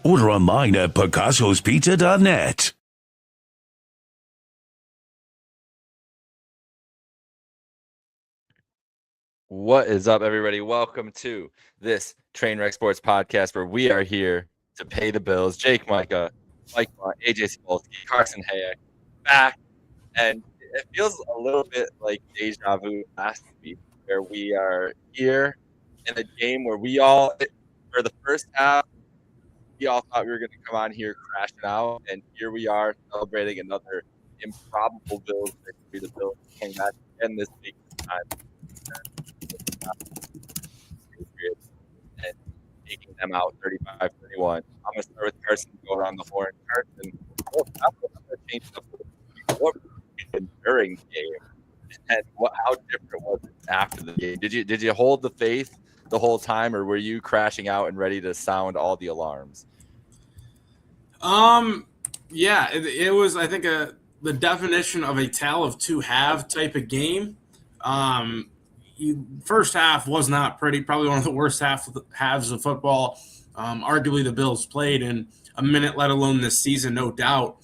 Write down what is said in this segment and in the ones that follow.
Order online at picassospizza.net. What is up, everybody? Welcome to this Trainwreck Sports podcast, where we are here to pay the bills. Jake Micah, Mike Bundt, Ajay Spolsky, Carson and Jake back, and it feels a little bit like deja vu last week, where we are here in a game where for the first half, we all thought we were going to come on here crashing out, and here we are celebrating another improbable Bills victory. The Bills came back again this week. Patriots and taking them out 35-31. I'm going to start with Carson, go around the horn. Carson, what during the game, and how different was it after the game? Did you hold the faith the whole time, or were you crashing out and ready to sound all the alarms? Yeah, it was, I think, the definition of a tale of two halves type of game. First half was not pretty, probably one of the worst halves of football, arguably the Bills played in a minute, let alone this season, no doubt.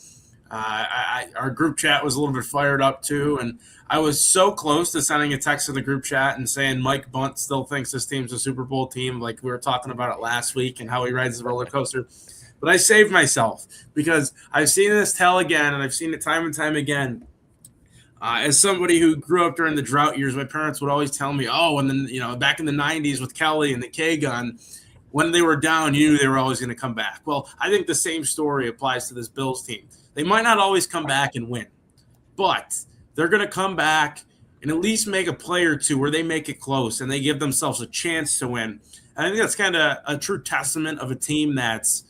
Our group chat was a little bit fired up too, and I was so close to sending a text to the group chat and saying Mike Bundt still thinks this team's a Super Bowl team, like we were talking about it last week and how he rides the roller coaster. But I saved myself because I've seen this tell again, and I've seen it time and time again. As somebody who grew up during the drought years, my parents would always tell me, and then, back in the 90s with Kelly and the K-gun, when they were down, you knew they were always going to come back. Well, I think the same story applies to this Bills team. They might not always come back and win, but they're going to come back and at least make a play or two where they make it close and they give themselves a chance to win. And I think that's kind of a true testament of a team that's,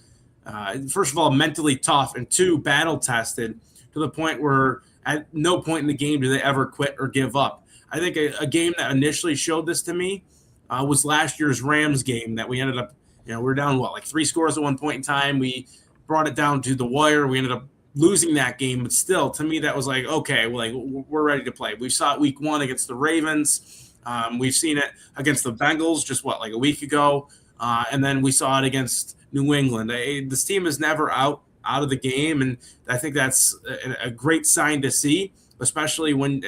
first of all, mentally tough, and two, battle-tested to the point where at no point in the game do they ever quit or give up. I think a game that initially showed this to me was last year's Rams game that we ended up, we were down, 3 scores at one point in time. We brought it down to the wire. We ended up losing that game, but still, to me, that was like, okay, we're ready to play. We saw it week 1 against the Ravens. We've seen it against the Bengals just, a week ago. And then we saw it against New England. This team is never out of the game, and I think that's a great sign to see, especially when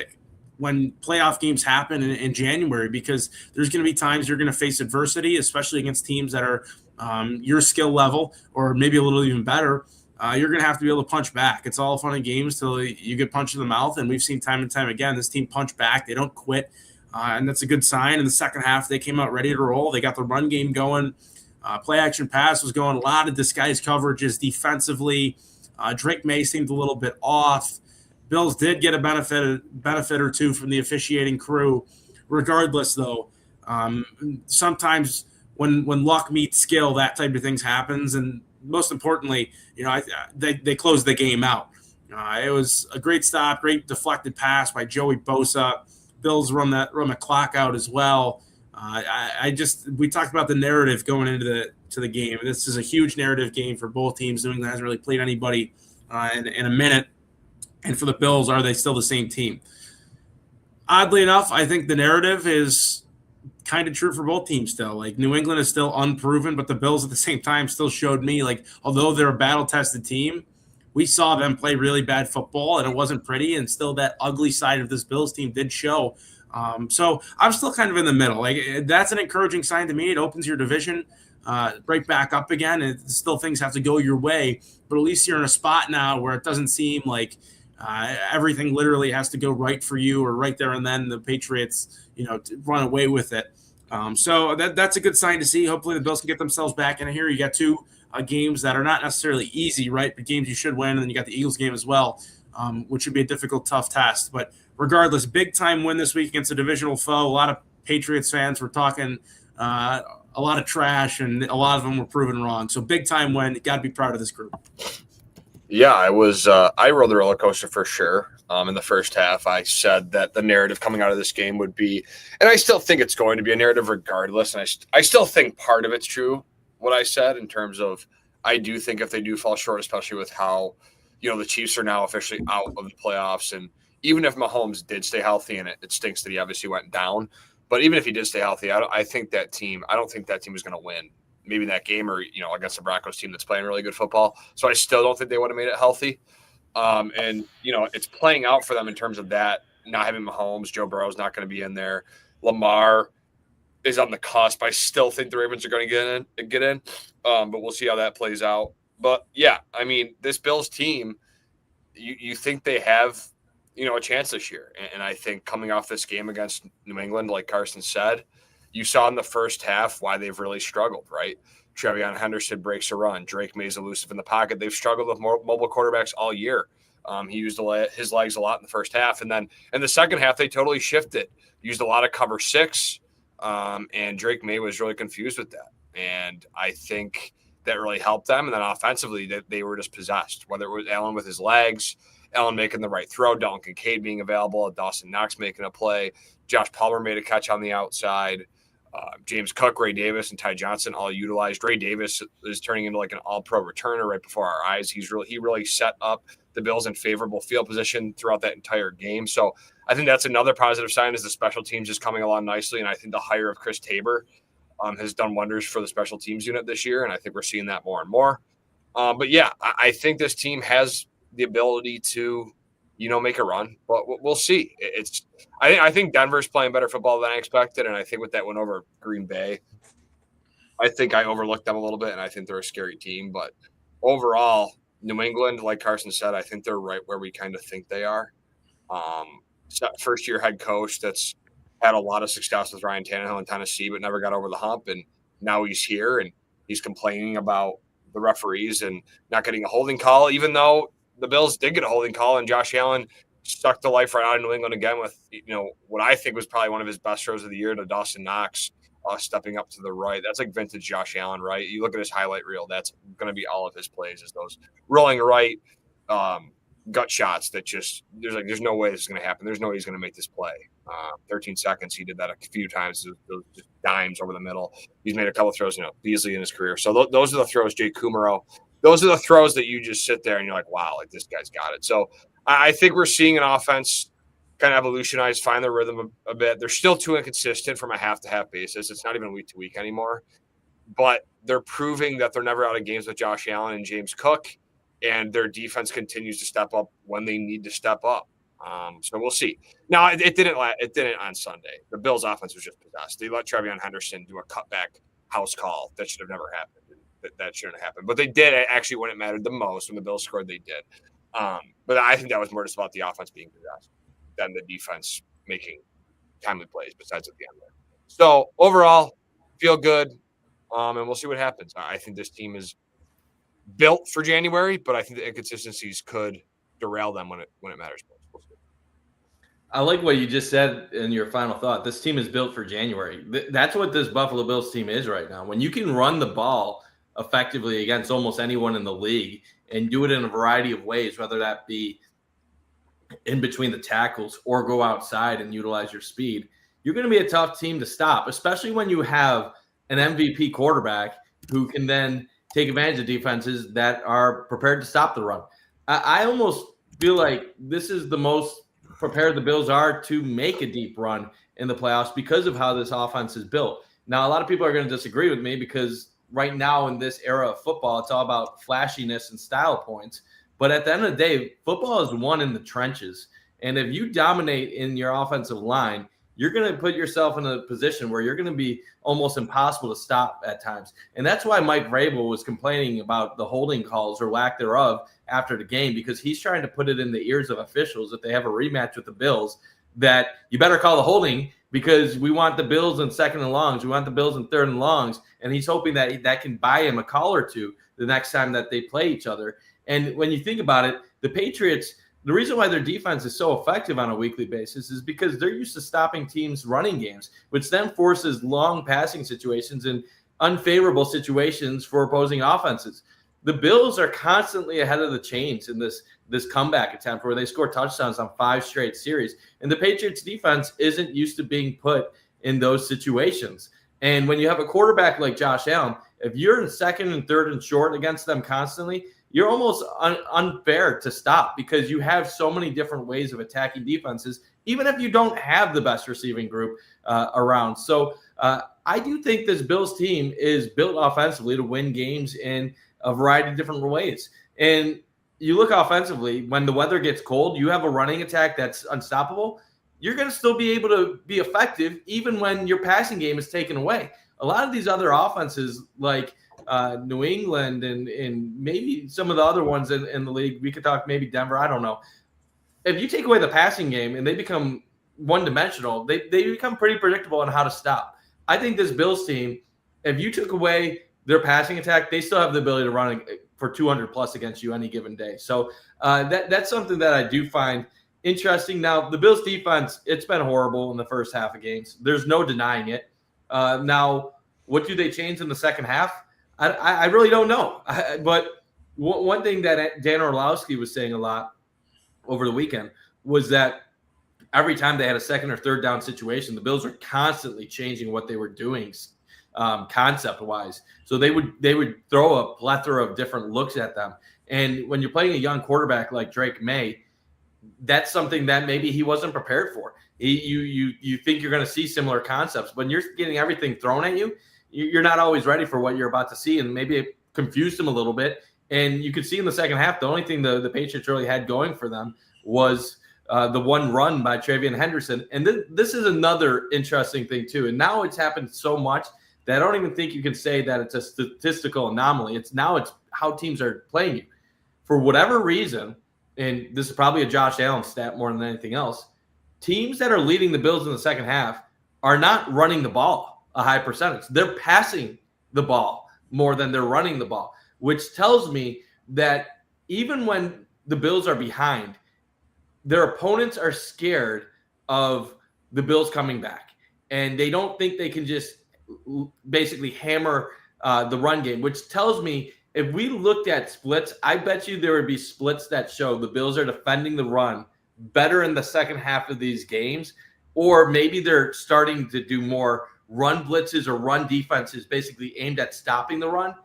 playoff games happen in January, because there's going to be times you're going to face adversity, especially against teams that are your skill level or maybe a little even better. You're going to have to be able to punch back. It's all fun and games till you get punched in the mouth, and we've seen time and time again this team punch back. They don't quit, and that's a good sign. In the second half, they came out ready to roll. They got the run game going. Play action pass was going, a lot of disguised coverages defensively. Drake May seemed a little bit off. Bills did get a benefit or two from the officiating crew. Regardless, though, sometimes when luck meets skill, that type of things happens. And most importantly, they closed the game out. It was a great stop, great deflected pass by Joey Bosa. Bills run the clock out as well. We talked about the narrative going into the game. This is a huge narrative game for both teams. New England hasn't really played anybody in a minute. And for the Bills, are they still the same team? Oddly enough, I think the narrative is kind of true for both teams still. New England is still unproven, but the Bills at the same time still showed me, although they're a battle-tested team, we saw them play really bad football, and it wasn't pretty, and still that ugly side of this Bills team did show. So I'm still kind of in the middle. That's an encouraging sign to me. It opens your division right back up again, and still things have to go your way. But at least you're in a spot now where it doesn't seem like everything literally has to go right for you, or right there and then the Patriots, run away with it. So that's a good sign to see. Hopefully the Bills can get themselves back in here. You got 2 games that are not necessarily easy, right? But games you should win, and then you got the Eagles game as well, which would be a difficult, tough test. But regardless, big-time win this week against a divisional foe. A lot of Patriots fans were talking a lot of trash, and a lot of them were proven wrong. So big-time win. Got to be proud of this group. Yeah, I rode the roller coaster for sure. In the first half, I said that the narrative coming out of this game would be, and I still think it's going to be a narrative regardless. And I still think part of it's true, what I said, in terms of I do think if they do fall short, especially with how, the Chiefs are now officially out of the playoffs. And even if Mahomes did stay healthy, and it stinks that he obviously went down, but even if he did stay healthy, I don't think that team is going to win maybe that game or, against the Broncos team that's playing really good football. So I still don't think they would have made it healthy. And, it's playing out for them in terms of that, not having Mahomes. Joe Burrow's not going to be in there. Lamar is on the cusp. I still think the Ravens are going to get in. But we'll see how that plays out. But, yeah, I mean, this Bills team, you think they have, a chance this year. And I think coming off this game against New England, like Carson said, you saw in the first half why they've really struggled, right? Trevion Henderson breaks a run. Drake May's elusive in the pocket. They've struggled with more mobile quarterbacks all year. He used his legs a lot in the first half. And then in the second half, they totally shifted. Used a lot of cover 6. And Drake May was really confused with that. And I think that really helped them. And then offensively, they were just possessed, whether it was Allen with his legs, Allen making the right throw, Dalton Kincaid being available, Dawson Knox making a play, Josh Palmer made a catch on the outside, James Cook, Ray Davis, and Ty Johnson all utilized. Ray Davis is turning into like an all-pro returner right before our eyes. He really set up the Bills in favorable field position throughout that entire game. So I think that's another positive sign is the special teams is coming along nicely. And I think the hire of Chris Tabor has done wonders for the special teams unit this year. And I think we're seeing that more and more. But yeah, I think this team has the ability to, make a run, but we'll see. I think Denver's playing better football than I expected. And I think with that win over Green Bay, I think I overlooked them a little bit and I think they're a scary team, but overall New England, like Carson said, I think they're right where we kind of think they are. First year head coach that's had a lot of success with Ryan Tannehill in Tennessee, but never got over the hump. And now he's here and he's complaining about the referees and not getting a holding call, even though the Bills did get a holding call and Josh Allen sucked the life right out of New England again with, what I think was probably one of his best throws of the year to Dawson Knox, stepping up to the right. That's like vintage Josh Allen, right? You look at his highlight reel, that's going to be all of his plays is those rolling right gut shots that just there's no way this is going to happen. There's no way he's going to make this play. 13 seconds. He did that a few times. Those just dimes over the middle. He's made a couple of throws, Beasley in his career. So those are the throws, Jay Kumaro. Those are the throws that you just sit there and you're like, wow, like this guy's got it. So I think we're seeing an offense kind of evolutionize, find their rhythm a bit. They're still too inconsistent from a half-to-half basis. It's not even week-to-week anymore. But they're proving that they're never out of games with Josh Allen and James Cook, and their defense continues to step up when they need to step up. So we'll see. Now, it didn't on Sunday. The Bills' offense was just possessed. They let Trevion Henderson do a cutback house call. That should have never happened. That shouldn't have happened. But they did actually when it mattered the most. When the Bills scored, they did. But I think that was more just about the offense being possessed than the defense making timely plays besides at the end there. So overall, feel good, and we'll see what happens. I think this team is built for January, but I think the inconsistencies could derail them when it matters most. We'll see. I like what you just said in your final thought. This team is built for January. That's what this Buffalo Bills team is right now. When you can run the ball effectively against almost anyone in the league and do it in a variety of ways, whether that be in between the tackles or go outside and utilize your speed, you're going to be a tough team to stop, especially when you have an MVP quarterback who can then take advantage of defenses that are prepared to stop the run. I almost feel like this is the most prepared the Bills are to make a deep run in the playoffs because of how this offense is built. Now, a lot of people are going to disagree with me because right now in this era of football, it's all about flashiness and style points. But at the end of the day, football is won in the trenches. And if you dominate in your offensive line, you're going to put yourself in a position where you're going to be almost impossible to stop at times. And that's why Mike Vrabel was complaining about the holding calls or lack thereof after the game, because he's trying to put it in the ears of officials if they have a rematch with the Bills that you better call the holding because we want the Bills in second and longs. We want the Bills in third and longs. And he's hoping that that can buy him a call or two the next time that they play each other. And when you think about it, the Patriots, the reason why their defense is so effective on a weekly basis is because they're used to stopping teams' running games, which then forces long passing situations and unfavorable situations for opposing offenses. The Bills are constantly ahead of the chains in this comeback attempt where they score touchdowns on 5 straight series. And the Patriots defense isn't used to being put in those situations. And when you have a quarterback like Josh Allen, if you're in second and third and short against them constantly, you're almost unfair to stop because you have so many different ways of attacking defenses, even if you don't have the best receiving group around. So I do think this Bills team is built offensively to win games in a variety of different ways. And you look offensively, when the weather gets cold, you have a running attack that's unstoppable. You're going to still be able to be effective even when your passing game is taken away. A lot of these other offenses, like New England and maybe some of the other ones in the league, we could talk maybe Denver, I don't know. If you take away the passing game and they become one-dimensional, they become pretty predictable on how to stop. I think this Bills team, if you took away their passing attack, they still have the ability to run for 200 plus against you any given day. So that's something that I do find interesting. Now, the Bills defense, it's been horrible in the first half of games. There's no denying it. Now, what do they change in the second half? I really don't know. But one thing that Dan Orlowski was saying a lot over the weekend was that every time they had a second or third down situation, the Bills were constantly changing what they were doing concept-wise. So they would throw a plethora of different looks at them. And when you're playing a young quarterback like Drake May, that's something that maybe he wasn't prepared for. You think you're going to see similar concepts, but when you're getting everything thrown at you, you're not always ready for what you're about to see, and maybe it confused him a little bit. And you could see in the second half, the only thing the Patriots really had going for them was the one run by Travion Henderson. And this is another interesting thing too. And now it's happened so much that I don't even think you can say that it's a statistical anomaly. It's how teams are playing you. For whatever reason, and this is probably a Josh Allen stat more than anything else, teams that are leading the Bills in the second half are not running the ball a high percentage. They're passing the ball more than they're running the ball, which tells me that even when the Bills are behind, their opponents are scared of the Bills coming back, and they don't think they can just basically hammer the run game, which tells me if we looked at splits, I bet you there would be splits that show the Bills are defending the run better in the second half of these games, or maybe they're starting to do more run blitzes or run defenses basically aimed at stopping the run,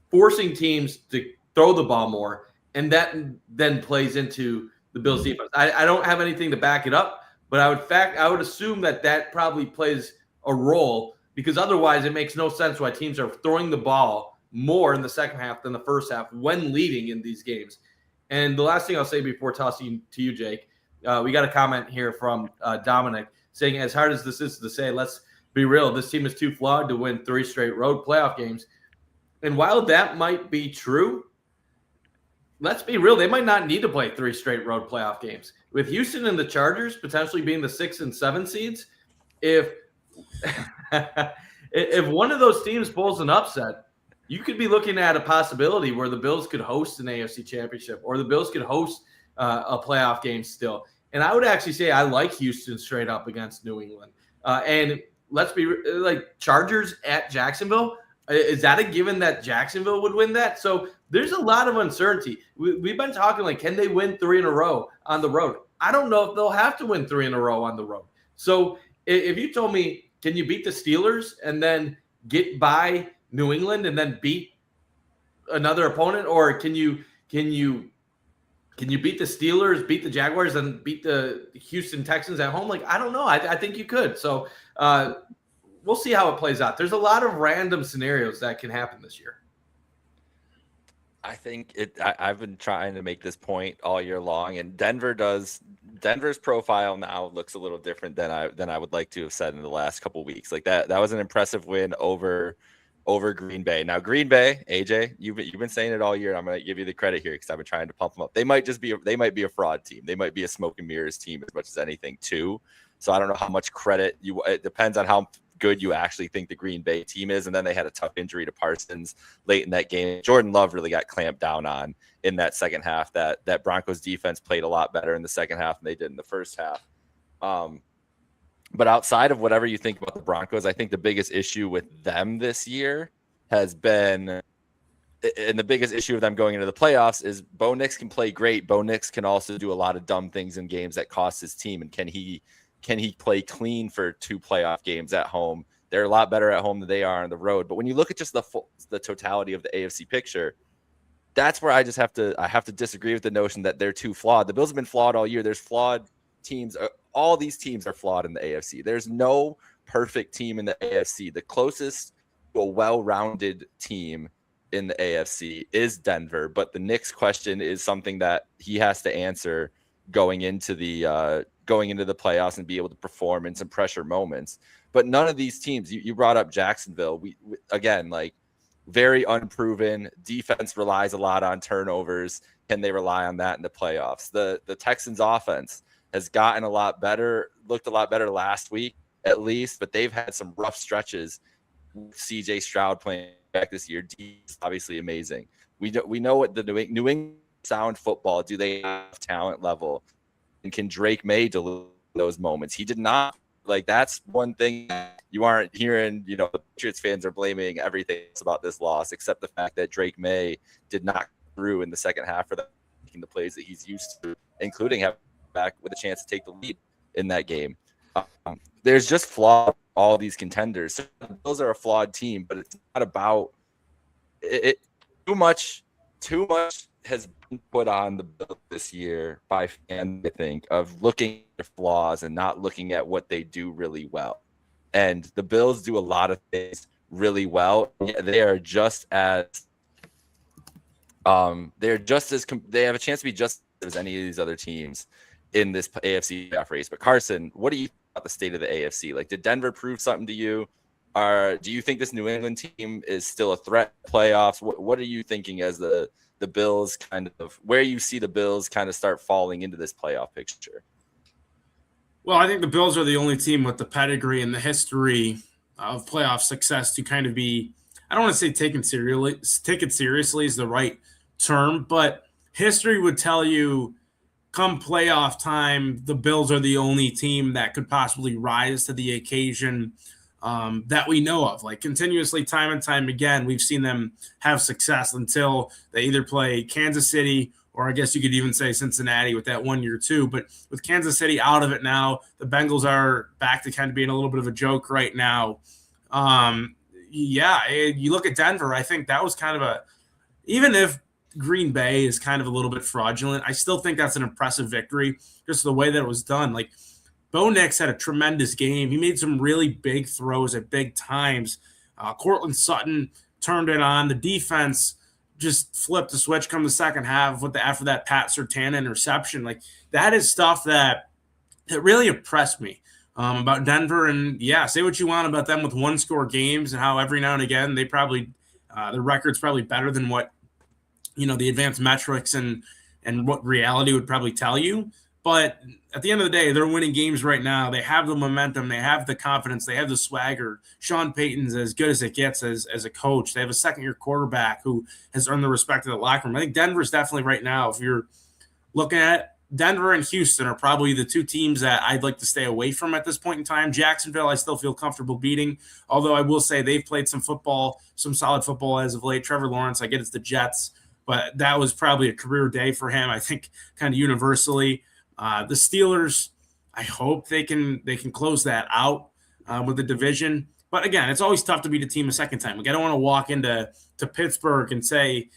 forcing teams to throw the ball more, and that then plays into the Bills defense. I don't have anything to back it up, but I would assume that probably plays a role, because otherwise it makes no sense why teams are throwing the ball more in the second half than the first half when leading in these games. And the last thing I'll say before tossing to you, Jake, we got a comment here from Dominic saying, as hard as this is to say, let's be real, this team is too flawed to win 3 straight road playoff games. And while that might be true, let's be real, they might not need to play 3 straight road playoff games. With Houston and the Chargers potentially being the 6 and 7 seeds, if one of those teams pulls an upset, you could be looking at a possibility where the Bills could host an AFC championship, or the Bills could host a playoff game still. And I would actually say I like Houston straight up against New England. And let's be like, Chargers at Jacksonville, is that a given that Jacksonville would win that? So there's a lot of uncertainty. We've been talking like, can they win 3 in a row on the road? I don't know if they'll have to win 3 in a row on the road. So if you told me, can you beat the Steelers and then get by New England and then beat another opponent, or can you beat the Steelers, beat the Jaguars, and beat the Houston Texans at home? Like, I don't know. I think you could. So we'll see how it plays out. There's a lot of random scenarios that can happen this year. I think I've been trying to make this point all year long, and Denver's profile now looks a little different than I would like to have said in the last couple of weeks. Like that was an impressive win over Green Bay. Now Green Bay, Ajay, you've been saying it all year. I'm going to give you the credit here because I've been trying to pump them up. They might be a fraud team. They might be a smoke and mirrors team as much as anything too. So I don't know how much credit it depends on how good you actually think the Green Bay team is. And then they had a tough injury to Parsons late in that game. Jordan Love really got clamped down on in that second half. That Broncos defense played a lot better in the second half than they did in the first half. But outside of whatever you think about the Broncos, I think the biggest issue with them this year has been, and the biggest issue of them going into the playoffs is Bo Nix can play great. Bo Nix can also do a lot of dumb things in games that cost his team. And can he play clean for 2 playoff games at home? They're a lot better at home than they are on the road. But when you look at just the totality of the AFC picture, that's where I have to disagree with the notion that they're too flawed. The Bills have been flawed all year. There's flawed teams. All these teams are flawed in the AFC. There's no perfect team in the AFC. The closest to a well-rounded team in the AFC is Denver, but the next question is something that he has to answer going into the playoffs and be able to perform in some pressure moments. But none of these teams, you brought up Jacksonville. We again, like, very unproven. Defense relies a lot on turnovers. Can they rely on that in the playoffs? The Texans offense has gotten a lot better, looked a lot better last week at least, but they've had some rough stretches. CJ Stroud playing back this year, D is obviously amazing. We know what the New England sound football. Do they have talent level? And can Drake May deliver those moments? He did not. Like, that's one thing you aren't hearing. You know, the Patriots fans are blaming everything about this loss, except the fact that Drake May did not come through in the second half for making the plays that he's used to, including having back with a chance to take the lead in that game. There's just flaws all these contenders. So those are a flawed team, but it's not about it. Too much has been put on the Bills this year by fans, I think, of looking at flaws and not looking at what they do really well. And the Bills do a lot of things really well. They are just as they have a chance to be just as any of these other teams in this AFC playoff race. But Carson, what do you think about the state of the AFC? Like, did Denver prove something to you? Or do you think this New England team is still a threat playoffs? What are you thinking as the Bills kind of, where you see the Bills kind of start falling into this playoff picture? Well, I think the Bills are the only team with the pedigree and the history of playoff success to kind of be, I don't want to say take it seriously is the right term, but history would tell you come playoff time, the Bills are the only team that could possibly rise to the occasion that we know of. Like, continuously, time and time again, we've seen them have success until they either play Kansas City, or I guess you could even say Cincinnati with that 1 year too. But with Kansas City out of it now, the Bengals are back to kind of being a little bit of a joke right now. You look at Denver, I think that was kind of even if Green Bay is kind of a little bit fraudulent, I still think that's an impressive victory, just the way that it was done. Like, Bo Nix had a tremendous game. He made some really big throws at big times. Cortland Sutton turned it on. The defense just flipped the switch come the second half after that Pat Surtain interception. Like, that is stuff that really impressed me about Denver. And yeah, say what you want about them with one-score games and how every now and again they probably their record's probably better than what the advanced metrics and what reality would probably tell you. But at the end of the day, they're winning games right now. They have the momentum. They have the confidence. They have the swagger. Sean Payton's as good as it gets as a coach. They have a second-year quarterback who has earned the respect of the locker room. I think Denver's definitely right now, if you're looking at Denver and Houston, are probably the two teams that I'd like to stay away from at this point in time. Jacksonville, I still feel comfortable beating, although I will say they've played some solid football as of late. Trevor Lawrence, I get it's the Jets, but that was probably a career day for him, I think, kind of universally. The Steelers, I hope they can close that out with the division. But again, it's always tough to beat a team a second time. Like, I don't want to walk into Pittsburgh and say,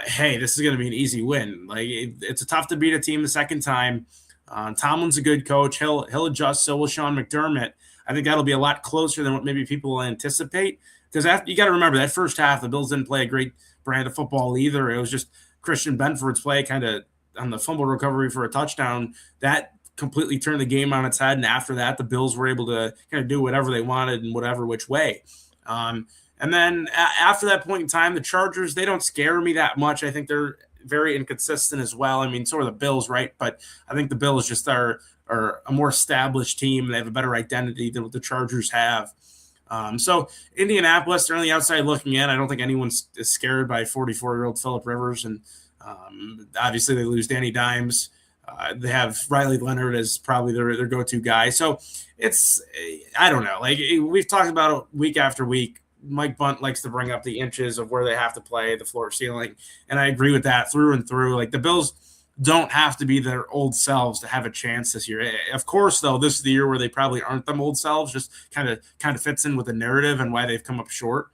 hey, this is going to be an easy win. Like, it's tough to beat a team the second time. Tomlin's a good coach. He'll adjust. So will Sean McDermott. I think that'll be a lot closer than what maybe people will anticipate. Because you got to remember that first half, the Bills didn't play a great brand of football either. It was just Christian Benford's play kind of on the fumble recovery for a touchdown that completely turned the game on its head. And after that, the Bills were able to kind of do whatever they wanted in whatever which way. And then after that point in time, the Chargers, they don't scare me that much. I think they're very inconsistent as well. I mean, so are the Bills, right? But I think the Bills just are a more established team. They have a better identity than what the Chargers have. So Indianapolis, they're on the outside looking in. I don't think anyone is scared by 44-year-old Phillip Rivers. And obviously they lose Danny Dimes. They have Riley Leonard as probably their go-to guy. So I don't know. Like, we've talked about it week after week. Mike Bundt likes to bring up the inches of where they have to play, the floor ceiling. And I agree with that through and through. Like, the Bills don't have to be their old selves to have a chance this year. Of course, though, this is the year where they probably aren't them old selves, just kind of fits in with the narrative and why they've come up short.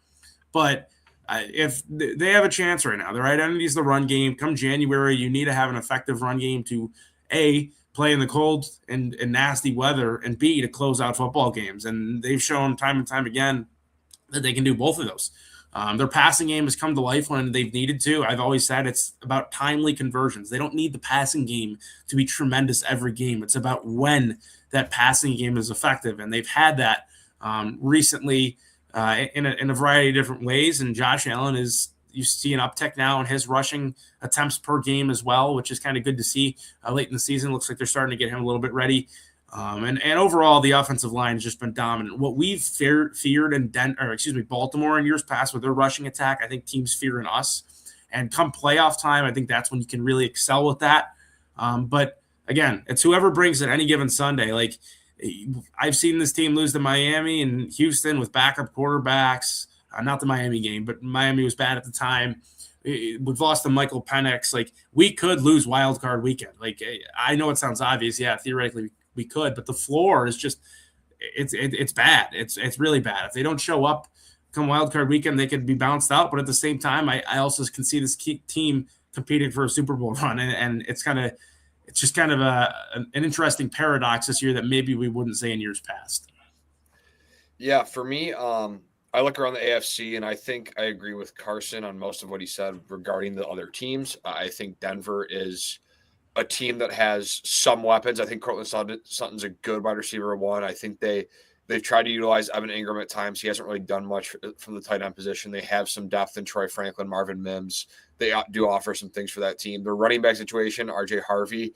But if they have a chance right now, their identity is the run game. Come January, you need to have an effective run game to, A, play in the cold and nasty weather, and B, to close out football games. And they've shown time and time again that they can do both of those. Their passing game has come to life when they've needed to. I've always said it's about timely conversions. They don't need the passing game to be tremendous every game. It's about when that passing game is effective, and they've had that recently in a variety of different ways. And Josh Allen you see an uptick now in his rushing attempts per game as well, which is kind of good to see late in the season. Looks like they're starting to get him a little bit ready. And overall, the offensive line has just been dominant. What we've feared in Baltimore in years past with their rushing attack, I think teams fear in us. And come playoff time, I think that's when you can really excel with that. But again, it's whoever brings it any given Sunday. Like, I've seen this team lose to Miami and Houston with backup quarterbacks. Not the Miami game, but Miami was bad at the time. We've lost to Michael Penix. Like, we could lose wild card weekend. Like, I know it sounds obvious. Yeah, theoretically we could, but the floor is just it's bad. It's really bad. If they don't show up come wild card weekend, they could be bounced out. But at the same time, I also can see this team competing for a Super Bowl run, and it's just kind of an interesting paradox this year that maybe we wouldn't say in years past. Yeah, for me, I look around the AFC, and I think I agree with Carson on most of what he said regarding the other teams. I think Denver is a team that has some weapons. I think Cortland Sutton's a good wide receiver one. I think they've tried to utilize Evan Ingram at times. He hasn't really done much from the tight end position. They have some depth in Troy Franklin, Marvin Mims. They do offer some things for that team. Their running back situation, Ajay Harvey,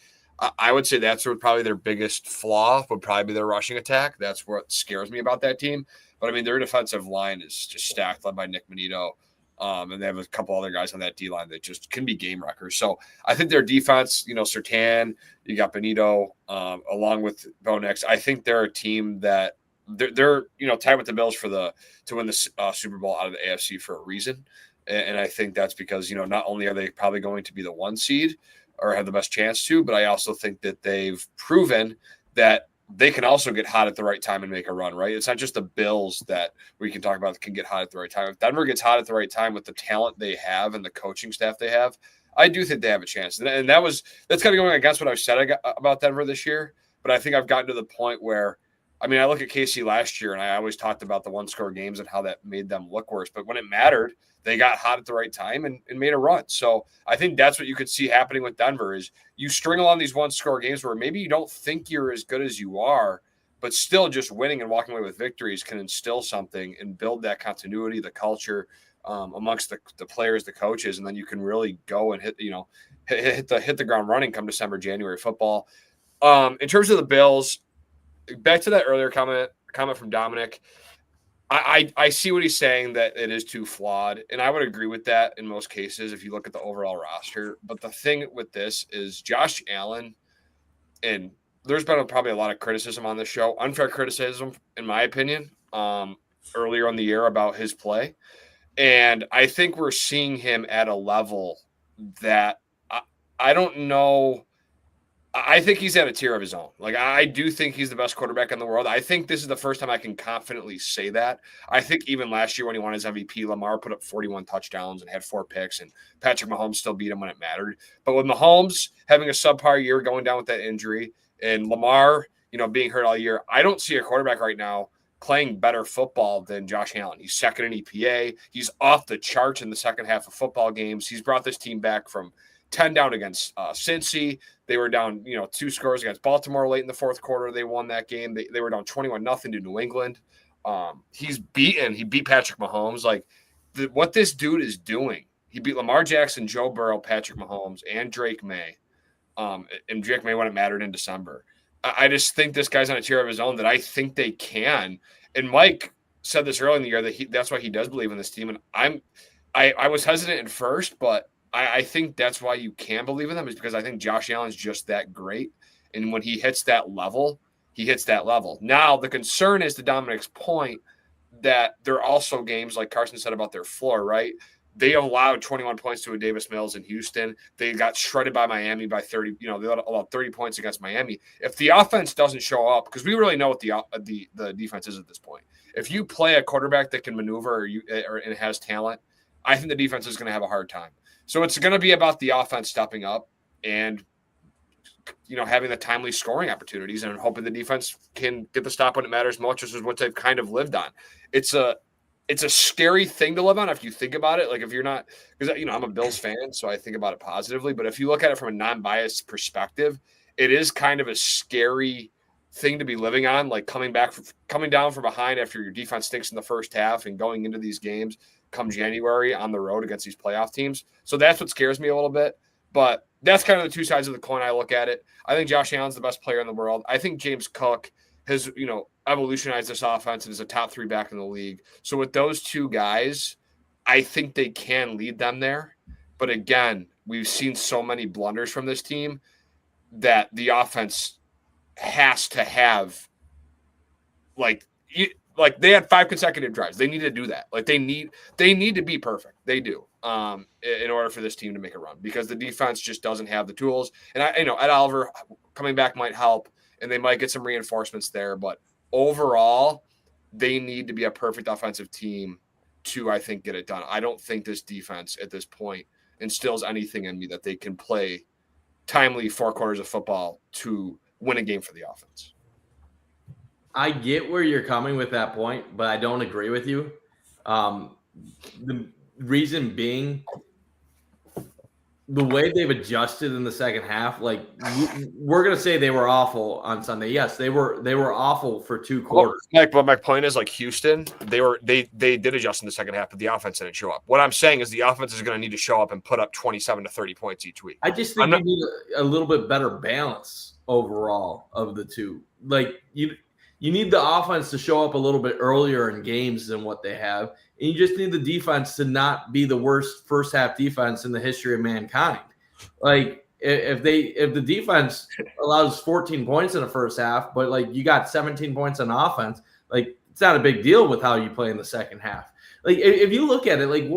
I would say that's probably their biggest flaw, would probably be their rushing attack. That's what scares me about that team. But, I mean, their defensive line is just stacked, led by Nick Manito. And they have a couple other guys on that D-line that just can be game wreckers. So I think their defense, Surtain, you got Benito, along with Bo Nix. I think they're a team that they're tied with the Bills to win the Super Bowl out of the AFC for a reason. And I think that's because, not only are they probably going to be the 1 seed or have the best chance to, but I also think that they've proven that they can also get hot at the right time and make a run, right? It's not just the Bills that we can talk about that can get hot at the right time. If Denver gets hot at the right time with the talent they have and the coaching staff they have, I do think they have a chance. And that's kind of going against what I've said about Denver this year. But I think I've gotten to the point where, I mean, I look at KC last year, and I always talked about the 1-score games and how that made them look worse. But when it mattered, they got hot at the right time and made a run. So I think that's what you could see happening with Denver is you string along these 1-score games where maybe you don't think you're as good as you are, but still just winning and walking away with victories can instill something and build that continuity, the culture amongst the players, the coaches, and then you can really go and hit the ground running come December, January football. In terms of the Bills, back to that earlier comment from Dominic, I see what he's saying, that it is too flawed, and I would agree with that in most cases if you look at the overall roster. But the thing with this is Josh Allen, and there's been probably a lot of criticism on this show, unfair criticism, in my opinion, earlier in the year about his play. And I think we're seeing him at a level that I don't know. I think he's at a tier of his own. Like, I do think he's the best quarterback in the world. I think this is the first time I can confidently say that. I think even last year when he won his MVP, Lamar put up 41 touchdowns and had 4 picks, and Patrick Mahomes still beat him when it mattered. But with Mahomes having a subpar year, going down with that injury, and Lamar, being hurt all year, I don't see a quarterback right now playing better football than Josh Allen. He's second in EPA. He's off the charts in the second half of football games. He's brought this team back from 10 down against Cincy. They were down, 2 scores against Baltimore late in the fourth quarter. They won that game. They were down 21-0 to New England. He beat Patrick Mahomes. Like, what this dude is doing, he beat Lamar Jackson, Joe Burrow, Patrick Mahomes, and Drake May. And Drake May when it mattered in December. I just think this guy's on a tier of his own that I think they can. And Mike said this early in the year that that's why he does believe in this team. And I was hesitant at first, but I think that's why you can believe in them, is because I think Josh Allen's just that great. And when he hits that level, he hits that level. Now, the concern is, to Dominic's point, that there are also games, like Carson said about their floor, right? They allowed 21 points to a Davis Mills in Houston. They got shredded by Miami by 30. They allowed 30 points against Miami. If the offense doesn't show up, because we really know what the defense is at this point. If you play a quarterback that can maneuver and has talent, I think the defense is going to have a hard time. So it's going to be about the offense stepping up and having the timely scoring opportunities and hoping the defense can get the stop when it matters most, which is what they've kind of lived on. It's a scary thing to live on if you think about it. Like if you're not, because I'm a Bills fan, so I think about it positively. But if you look at it from a non-biased perspective, it is kind of a scary thing to be living on. Like coming down from behind after your defense stinks in the first half and going into these games come January on the road against these playoff teams. So that's what scares me a little bit. But that's kind of the two sides of the coin I look at it. I think Josh Allen's the best player in the world. I think James Cook has, evolutionized this offense and is a top 3 back in the league. So with those two guys, I think they can lead them there. But again, we've seen so many blunders from this team that the offense has to have they had 5 consecutive drives. They need to do that. Like they need to be perfect. They do. In order for this team to make a run, because the defense just doesn't have the tools. And Ed Oliver coming back might help, and they might get some reinforcements there. But overall, they need to be a perfect offensive team to, I think, get it done. I don't think this defense at this point instills anything in me that they can play timely 4 quarters of football to win a game for the offense. I get where you're coming with that point, but I don't agree with you. The reason being the way they've adjusted in the second half. Like we're gonna say they were awful on Sunday. Yes, they were awful for 2 quarters. But my point is, like Houston, they did adjust in the second half, but the offense didn't show up. What I'm saying is the offense is going to need to show up and put up 27 to 30 points each week. I just think you need a little bit better balance overall of the two. Like you need the offense to show up a little bit earlier in games than what they have. And you just need the defense to not be the worst first half defense in the history of mankind. Like if the defense allows 14 points in the first half, but like you got 17 points on offense, like it's not a big deal with how you play in the second half. Like if you look at it, like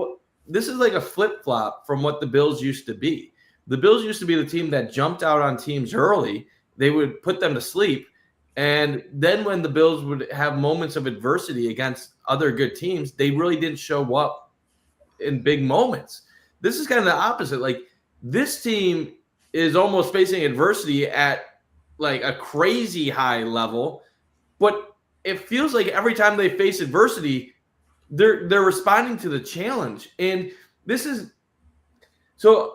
this is like a flip flop from what the Bills used to be. The Bills used to be the team that jumped out on teams early. They would put them to sleep. And then when the Bills would have moments of adversity against other good teams, they really didn't show up in big moments. This is kind of the opposite. Like this team is almost facing adversity at like a crazy high level, but it feels like every time they face adversity, they're responding to the challenge. And this is so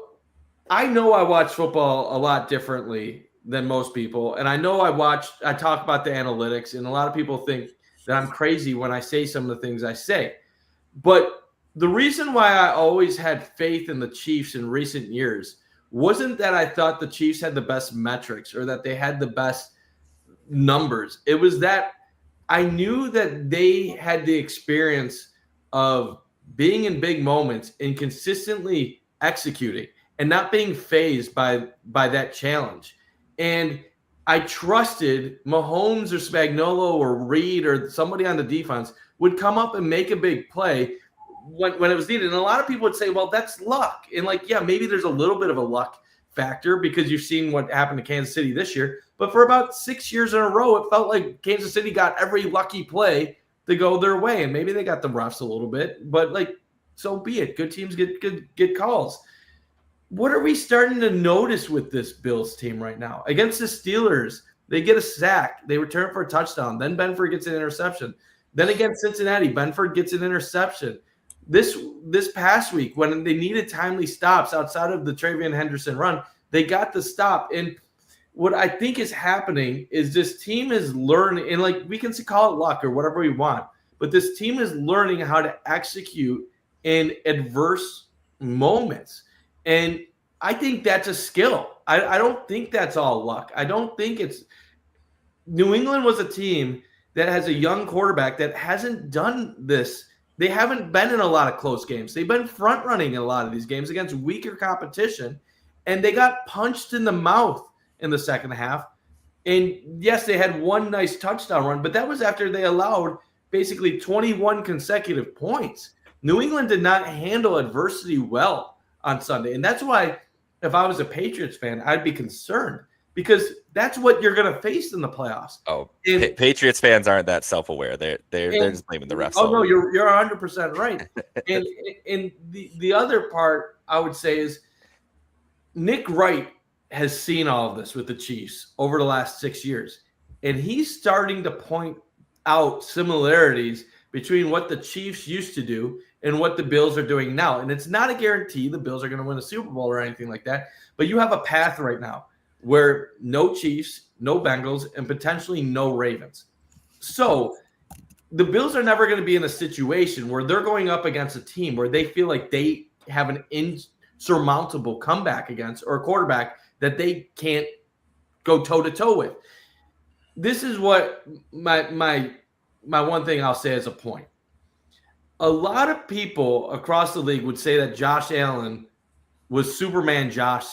I know I watch football a lot differently than most people. And I know I talk about the analytics, and a lot of people think that I'm crazy when I say some of the things I say. But the reason why I always had faith in the Chiefs in recent years wasn't that I thought the Chiefs had the best metrics or that they had the best numbers. It was that I knew that they had the experience of being in big moments and consistently executing and not being fazed by that challenge. And I trusted Mahomes or Spagnuolo or Reed or somebody on the defense would come up and make a big play when it was needed. And a lot of people would say, well, that's luck. And like, yeah, maybe there's a little bit of a luck factor because you've seen what happened to Kansas City this year. But for about 6 years in a row, it felt like Kansas City got every lucky play to go their way. And maybe they got the refs a little bit, but like, so be it. Good teams get calls. What are we starting to notice with this Bills team right now? Against the Steelers, they get a sack. They return for a touchdown. Then Benford gets an interception. Then against Cincinnati, Benford gets an interception. This past week, when they needed timely stops outside of the Travion Henderson run, they got the stop. And what I think is happening is this team is learning, and like we can call it luck or whatever we want, but this team is learning how to execute in adverse moments. And I think that's a skill. I don't think that's all luck. I don't think it's – New England was a team that has a young quarterback that hasn't done this. They haven't been in a lot of close games. They've been front-running in a lot of these games against weaker competition, and they got punched in the mouth in the second half. And, yes, they had one nice touchdown run, but that was after they allowed basically 21 consecutive points. New England did not handle adversity well on Sunday. And that's why if I was a Patriots fan, I'd be concerned because that's what you're going to face in the playoffs. Oh, Patriots fans aren't that self-aware. They're just blaming the refs. Oh, no, you're 100% right. and the other part I would say is Nick Wright has seen all of this with the Chiefs over the last 6 years, and he's starting to point out similarities between what the Chiefs used to do and what the Bills are doing now. And it's not a guarantee the Bills are going to win a Super Bowl or anything like that, but you have a path right now where no Chiefs, no Bengals, and potentially no Ravens. So the Bills are never going to be in a situation where they're going up against a team where they feel like they have an insurmountable comeback against, or a quarterback that they can't go toe-to-toe with. This is what my one thing I'll say as a point. A lot of people across the league would say that Josh Allen was Superman Josh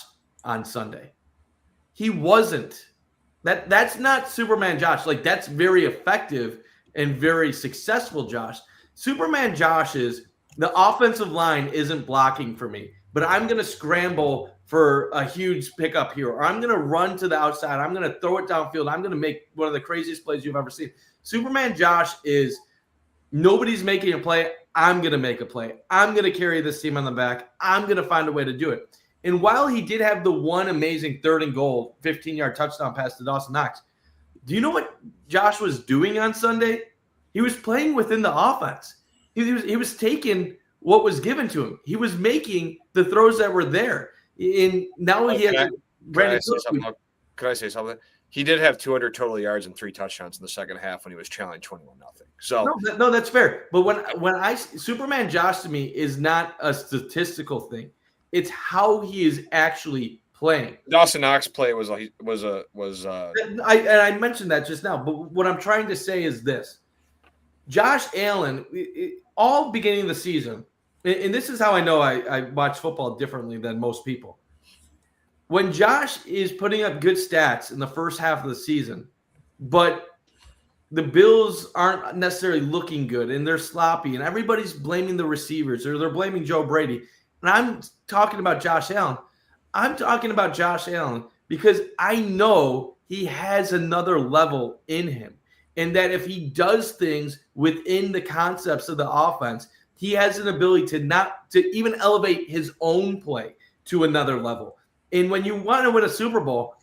on Sunday. He wasn't. That's not Superman Josh. Like, that's very effective and very successful Josh. Superman Josh is the offensive line isn't blocking for me, but I'm going to scramble for a huge pickup here, or I'm going to run to the outside. I'm going to throw it downfield. I'm going to make one of the craziest plays you've ever seen. Superman Josh is nobody's making a play. I'm going to make a play. I'm going to carry this team on the back. I'm going to find a way to do it. And while he did have the one amazing 3rd and goal, 15-yard touchdown pass to Dawson Knox, do you know what Josh was doing on Sunday? He was playing within the offense. He was taking what was given to him. He was making the throws that were there. And now he has Brandon. Could I say something? He did have 200 total yards and 3 touchdowns in the second half when he was challenged 21-0. So no, that's fair. But when Superman Josh to me is not a statistical thing. It's how he is actually playing. Dawson Knox play was. I mentioned that just now, but what I'm trying to say is this: Josh Allen, all beginning of the season, and this is how I know I watch football differently than most people. When Josh is putting up good stats in the first half of the season, but the Bills aren't necessarily looking good and they're sloppy and everybody's blaming the receivers or they're blaming Joe Brady. And I'm talking about Josh Allen. I'm talking about Josh Allen because I know he has another level in him. And that if he does things within the concepts of the offense, he has an ability to even elevate his own play to another level. And when you want to win a Super Bowl,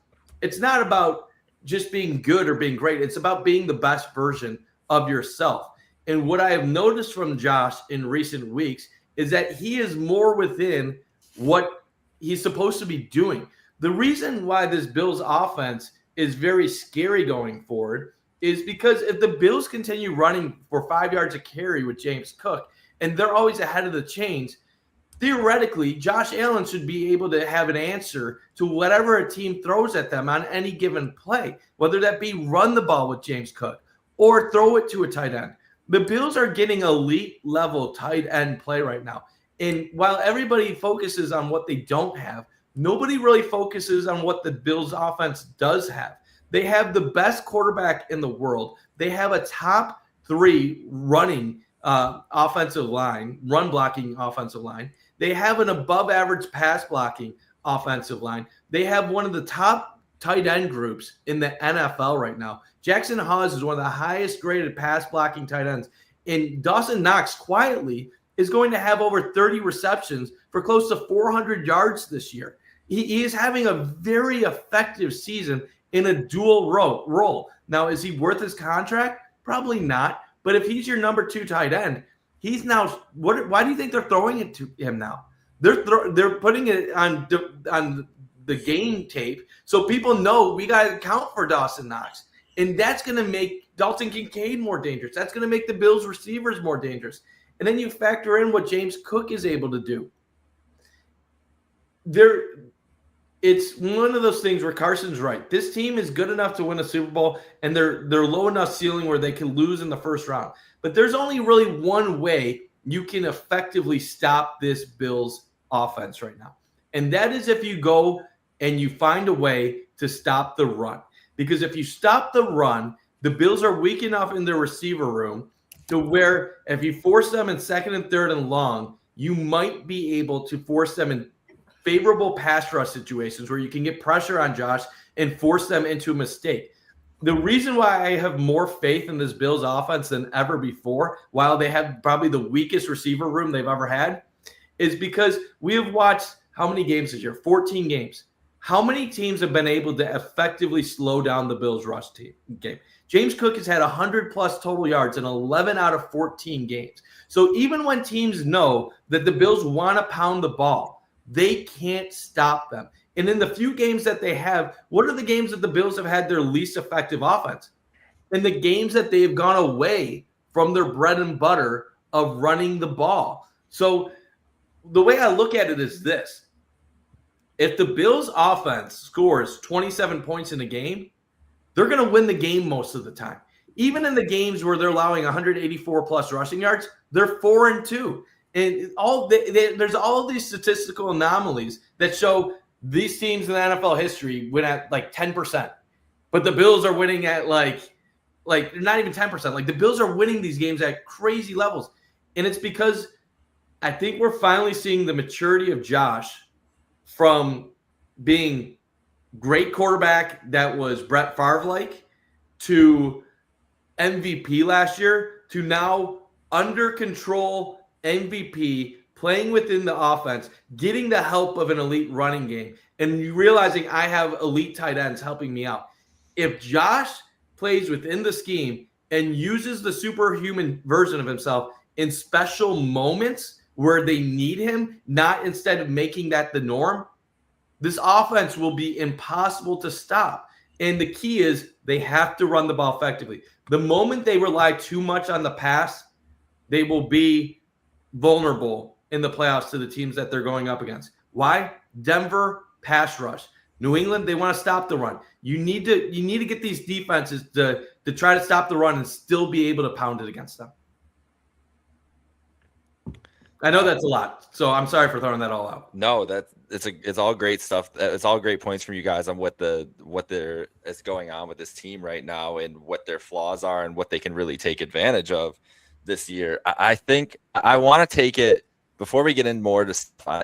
it's not about just being good or being great. It's about being the best version of yourself. And what I have noticed from Josh in recent weeks is that he is more within what he's supposed to be doing. The reason why this Bills offense is very scary going forward is because if the Bills continue running for 5 yards a carry with James Cook, and they're always ahead of the chains, theoretically, Josh Allen should be able to have an answer to whatever a team throws at them on any given play, whether that be run the ball with James Cook or throw it to a tight end. The Bills are getting elite level tight end play right now. And while everybody focuses on what they don't have, nobody really focuses on what the Bills offense does have. They have the best quarterback in the world. They have a top 3 running offensive line, run blocking offensive line. They have an above average pass blocking offensive line. They have one of the top tight end groups in the NFL right now. Jackson Hawes is one of the highest graded pass blocking tight ends. And Dawson Knox quietly is going to have over 30 receptions for close to 400 yards this year. He is having a very effective season in a dual role. Now, is he worth his contract? Probably not. But if he's your number 2 tight end, he's now why do you think they're throwing it to him now? They're putting it on the game tape so people know we got to account for Dawson Knox. And that's going to make Dalton Kincaid more dangerous. That's going to make the Bills receivers more dangerous. And then you factor in what James Cook is able to do. It's one of those things where Carson's right. This team is good enough to win a Super Bowl, and they're low enough ceiling where they can lose in the first round. But there's only really one way you can effectively stop this Bills offense right now. And that is if you go and you find a way to stop the run. Because if you stop the run, the Bills are weak enough in their receiver room to where if you force them in 2nd and 3rd and long, you might be able to force them in favorable pass rush situations where you can get pressure on Josh and force them into a mistake. The reason why I have more faith in this Bills offense than ever before, while they have probably the weakest receiver room they've ever had, is because we have watched how many games this year? 14 games. How many teams have been able to effectively slow down the Bills' rush game? James Cook has had 100-plus total yards in 11 out of 14 games. So even when teams know that the Bills want to pound the ball, they can't stop them. And in the few games that they have, what are the games that the Bills have had their least effective offense? In the games that they've gone away from their bread and butter of running the ball. So the way I look at it is this. If the Bills offense scores 27 points in a game, they're going to win the game most of the time. Even in the games where they're allowing 184 plus rushing yards, they're 4-2. And there's all these statistical anomalies that show these teams in the NFL history win at like 10%. But the Bills are winning at like not even 10%. Like the Bills are winning these games at crazy levels. And it's because I think we're finally seeing the maturity of Josh from being great quarterback that was Brett Favre-like to MVP last year to now under control MVP, playing within the offense, getting the help of an elite running game, and realizing I have elite tight ends helping me out. If Josh plays within the scheme and uses the superhuman version of himself in special moments where they need him, not instead of making that the norm, this offense will be impossible to stop. And the key is they have to run the ball effectively. The moment they rely too much on the pass, they will be vulnerable in the playoffs to the teams that they're going up against. Why? Denver, pass rush. New England, they want to stop the run. You need to get these defenses to try to stop the run and still be able to pound it against them. I know that's a lot, so I'm sorry for throwing that all out. No, it's all great stuff. It's all great points from you guys on what is going on with this team right now and what their flaws are and what they can really take advantage of this year. I think I want to take it before we get in more to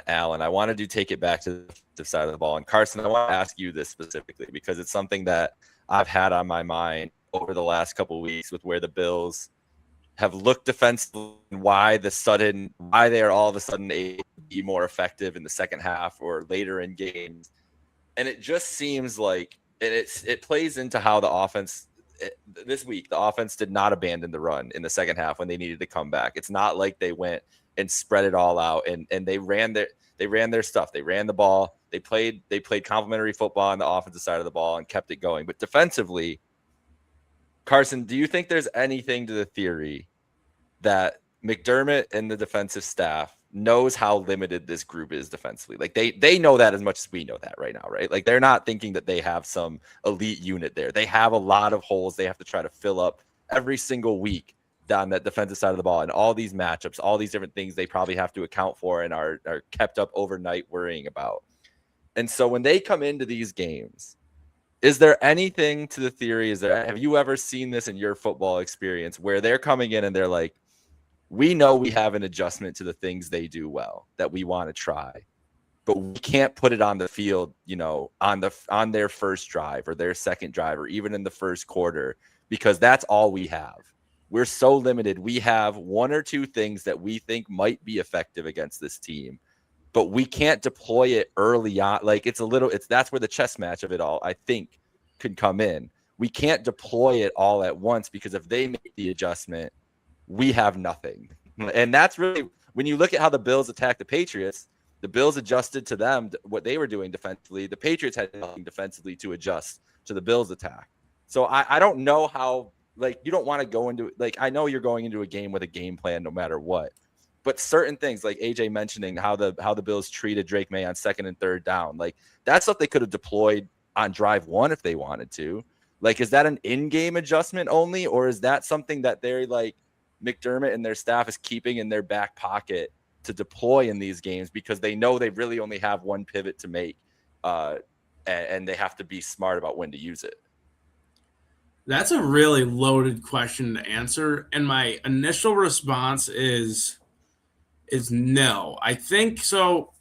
Allen. I want to take it back to the side of the ball. And Carson, I want to ask you this specifically because it's something that I've had on my mind over the last couple of weeks with where the Bills have looked defensively and why they are all of a sudden able to be more effective in the second half or later in games. And it just seems like it plays into how the offense this week, the offense did not abandon the run in the second half when they needed to come back. It's not like they went and spread it all out and they ran their stuff. They ran the ball. They played complementary football on the offensive side of the ball and kept it going. But defensively, Carson, do you think there's anything to the theory that McDermott and the defensive staff knows how limited this group is defensively? Like they know that as much as we know that right now, right? Like they're not thinking that they have some elite unit there. They have a lot of holes they have to try to fill up every single week down that defensive side of the ball, and all these matchups, all these different things they probably have to account for and are kept up overnight worrying about. And so when they come into these games, is there anything to the theory? Have you ever seen this in your football experience where they're coming in and they're like, we know we have an adjustment to the things they do well that we want to try, but we can't put it on the field, on their first drive or their second drive or even in the first quarter, because that's all we have. We're so limited. We have one or two things that we think might be effective against this team, but we can't deploy it early on. Like that's where the chess match of it all, I think, could come in. We can't deploy it all at once because if they make the adjustment, we have nothing. And that's really, when you look at how the Bills attacked the Patriots, the Bills adjusted to them what they were doing defensively. The Patriots had nothing defensively to adjust to the Bills attack. So I don't know how, you don't want to go into, I know you're going into a game with a game plan no matter what. But certain things, like AJ mentioning how the Bills treated Drake May on second and third down, that's stuff they could have deployed on drive one if they wanted to. Is that an in-game adjustment only, or is that something that they're McDermott and their staff is keeping in their back pocket to deploy in these games because they know they really only have one pivot to make, and they have to be smart about when to use it? That's a really loaded question to answer, and my initial response is no. I think so.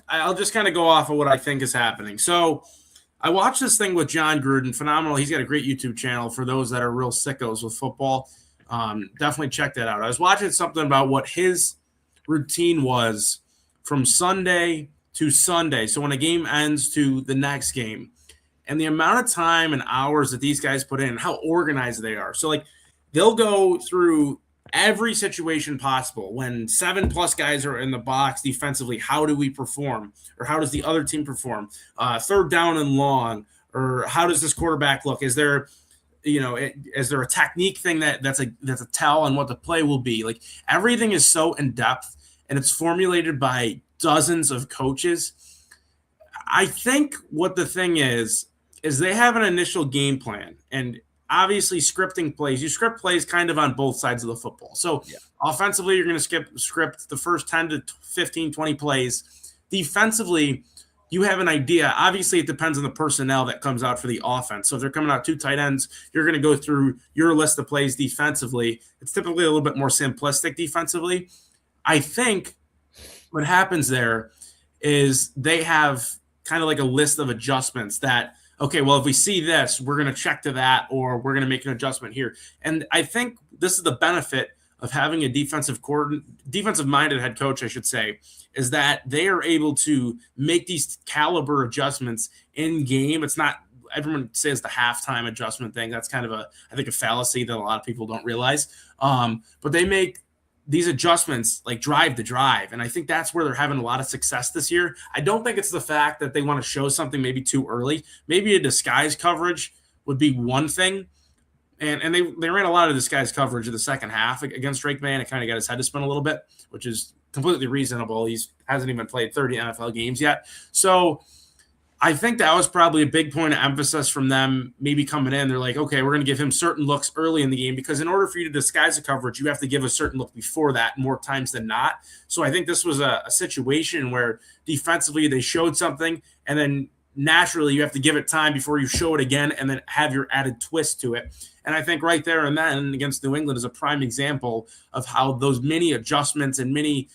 I'll just kind of go off of what I think is happening. So I watched this thing with John Gruden, phenomenal. He's got a great YouTube channel for those that are real sickos with football. Definitely check that out. I was watching something about what his routine was from Sunday to Sunday. So when a game ends to the next game, and the amount of time and hours that these guys put in, how organized they are. So like they'll go through every situation possible. When 7+ guys are in the box defensively, how do we perform? Or how does the other team perform? Third down and long, or how does this quarterback look? Is there is there a technique thing that's a tell on what the play will be? Like everything is so in depth and it's formulated by dozens of coaches. I think what the thing is they have an initial game plan, and obviously scripting plays. You script plays kind of on both sides of the football. So offensively, you're going to script the first 10 to 15, 20 plays. Defensively, you have an idea. Obviously, it depends on the personnel that comes out for the offense. So if they're coming out 2 tight ends, you're going to go through your list of plays defensively. It's typically a little bit more simplistic defensively. I think what happens there is they have kind of like a list of adjustments that, okay, well, if we see this, we're going to check to that, or we're going to make an adjustment here. And I think this is the benefit of having a defensive-minded head coach, I should say, is that they are able to make these caliber adjustments in game. It's not – everyone says the halftime adjustment thing. That's kind of I think a fallacy that a lot of people don't realize. But they make these adjustments like drive to drive, and I think that's where they're having a lot of success this year. I don't think it's the fact that they want to show something maybe too early. Maybe a disguise coverage would be one thing. And they ran a lot of disguised coverage in the second half against Drake May, and it kind of got his head to spin a little bit, which is completely reasonable. He hasn't even played 30 NFL games yet. So I think that was probably a big point of emphasis from them maybe coming in. They're like, okay, we're going to give him certain looks early in the game, because in order for you to disguise the coverage, you have to give a certain look before that more times than not. So I think this was a situation where defensively they showed something, and then naturally you have to give it time before you show it again and then have your added twist to it. And I think right there and then against New England is a prime example of how those mini adjustments and mini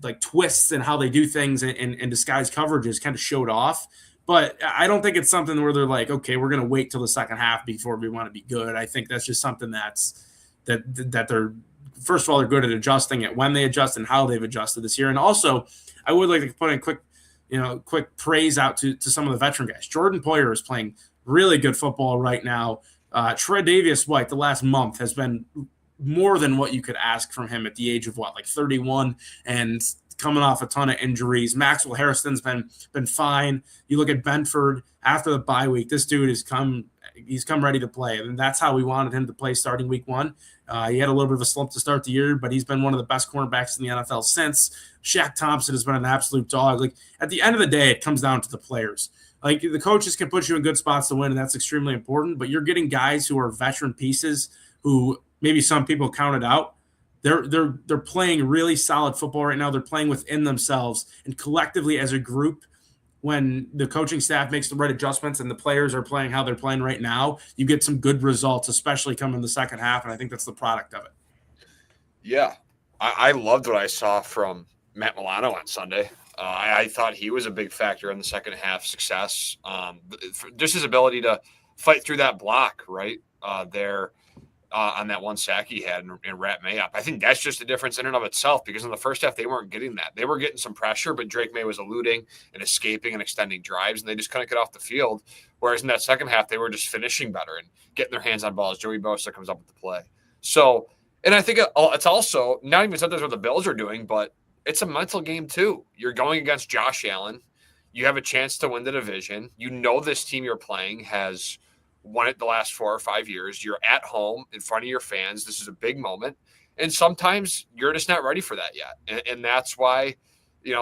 like twists and how they do things and disguise coverages kind of showed off. But I don't think it's something where they're like, okay, we're going to wait till the second half before we want to be good. I think that's just something that they're, first of all, they're good at adjusting it when they adjust and how they've adjusted this year. And also I would like to put in quick praise out to some of the veteran guys. Jordan Poyer is playing really good football right now. Tre'Davious White, the last month, has been more than what you could ask from him at the age of 31 and coming off a ton of injuries. Maxwell Harrison's been fine. You look at Benford after the bye week, this dude he's come ready to play. And that's how we wanted him to play starting week 1. He had a little bit of a slump to start the year, but he's been one of the best cornerbacks in the NFL since. Shaq Thompson has been an absolute dog. Like at the end of the day, it comes down to the players. Like the coaches can put you in good spots to win, and that's extremely important. But you're getting guys who are veteran pieces who maybe some people counted out. They're playing really solid football right now. They're playing within themselves, and collectively as a group, when the coaching staff makes the right adjustments and the players are playing how they're playing right now, you get some good results, especially coming in the second half. And I think that's the product of it. Yeah, I loved what I saw from Matt Milano on Sunday. I thought he was a big factor in the second half success. Just his ability to fight through that block right there on that one sack he had and wrap May up. I think that's just a difference in and of itself, because in the first half they weren't getting that. They were getting some pressure, but Drake May was eluding and escaping and extending drives, and they just couldn't get off the field. Whereas in that second half, they were just finishing better and getting their hands on balls. Joey Bosa comes up with the play. So, and I think it's also not even sometimes what the Bills are doing, but it's a mental game too. You're going against Josh Allen. You have a chance to win the division. You know this team you're playing has won it the last 4 or 5 years. You're at home in front of your fans. This is a big moment. And sometimes you're just not ready for that yet. And that's why,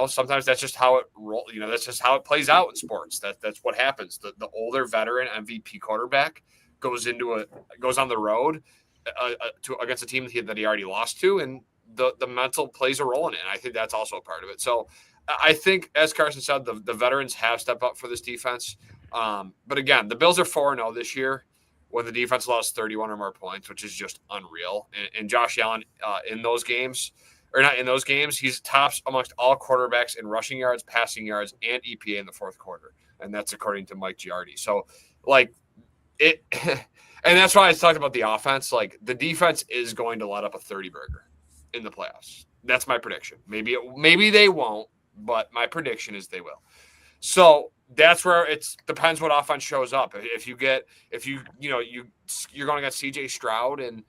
sometimes that's just how it rolls. That's just how it plays out in sports. That's what happens. The older veteran MVP quarterback goes on the road against a team that he already lost to, and the mental plays a role in it. And I think that's also a part of it. So I think, as Carson said, the veterans have stepped up for this defense. But again, the Bills are 4-0 this year when the defense lost 31 or more points, which is just unreal. And Josh Allen in those games, or not in those games, he's tops amongst all quarterbacks in rushing yards, passing yards, and EPA in the fourth quarter. And that's according to Mike Giardi. So, and that's why I talked about the offense. The defense is going to let up a 30-burger in the playoffs. That's my prediction. Maybe they won't, but my prediction is they will. So that's where it depends what offense shows up. If you're going against CJ Stroud and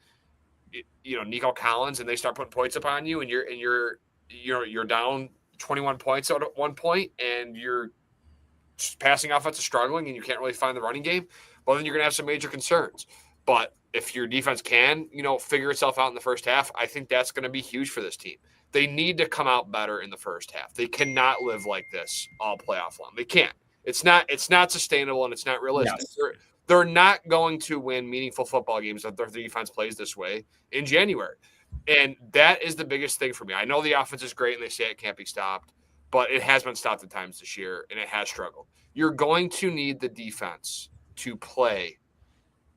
Nico Collins, and they start putting points up on you, and you're down 21 points at one point, and your passing offense is struggling, and you can't really find the running game, well, then you're going to have some major concerns. But if your defense can, figure itself out in the first half, I think that's going to be huge for this team. They need to come out better in the first half. They cannot live like this all playoff long. They can't. It's not sustainable, and it's not realistic. Yes. They're not going to win meaningful football games if their defense plays this way in January. And that is the biggest thing for me. I know the offense is great, and they say it can't be stopped, but it has been stopped at times this year, and it has struggled. You're going to need the defense to play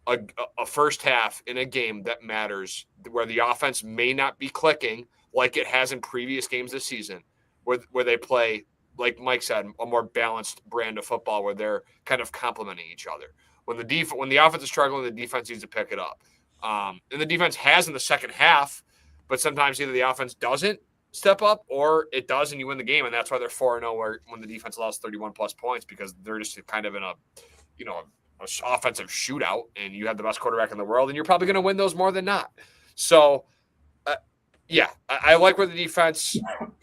a first half in a game that matters, where the offense may not be clicking like it has in previous games this season, where they play, like Mike said, a more balanced brand of football where they're kind of complementing each other. When the offense is struggling, the defense needs to pick it up. And the defense has in the second half, but sometimes either the offense doesn't step up or it does and you win the game, and that's why they're 4-0 when the defense allows 31-plus points, because they're just kind of in a offensive shootout, and you have the best quarterback in the world, and you're probably going to win those more than not. So, I like where the defense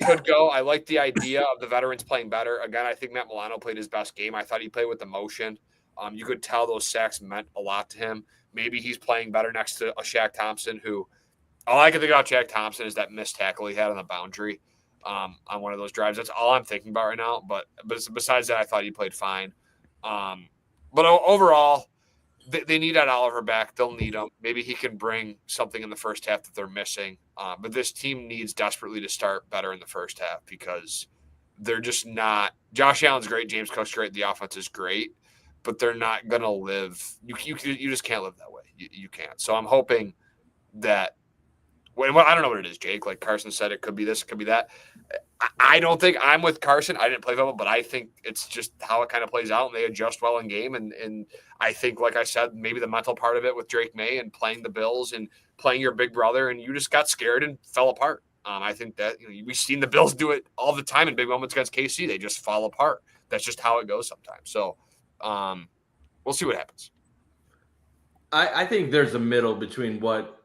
could go. I like the idea of the veterans playing better. Again, I think Matt Milano played his best game. I thought he played with emotion. You could tell those sacks meant a lot to him. Maybe he's playing better next to a Shaq Thompson, who all I can think about Shaq Thompson is that missed tackle he had on the boundary on one of those drives. That's all I'm thinking about right now. But besides that, I thought he played fine. But overall, they need that Oliver back. They'll need him. Maybe he can bring something in the first half that they're missing. But this team needs desperately to start better in the first half, because they're just not – Josh Allen's great. James Cook's great. The offense is great. But they're not going to live – you just can't live that way. You can't. So I'm hoping that – I don't know what it is, Jake. Like Carson said, it could be this, it could be that. I don't think I'm with Carson. I didn't play football, but I think it's just how it kind of plays out, and they adjust well in game. And I think, like I said, maybe the mental part of it with Drake May and playing the Bills and playing your big brother, and you just got scared and fell apart. I think that we've seen the Bills do it all the time in big moments against KC. They just fall apart. That's just how it goes sometimes. So we'll see what happens. I think there's a middle between what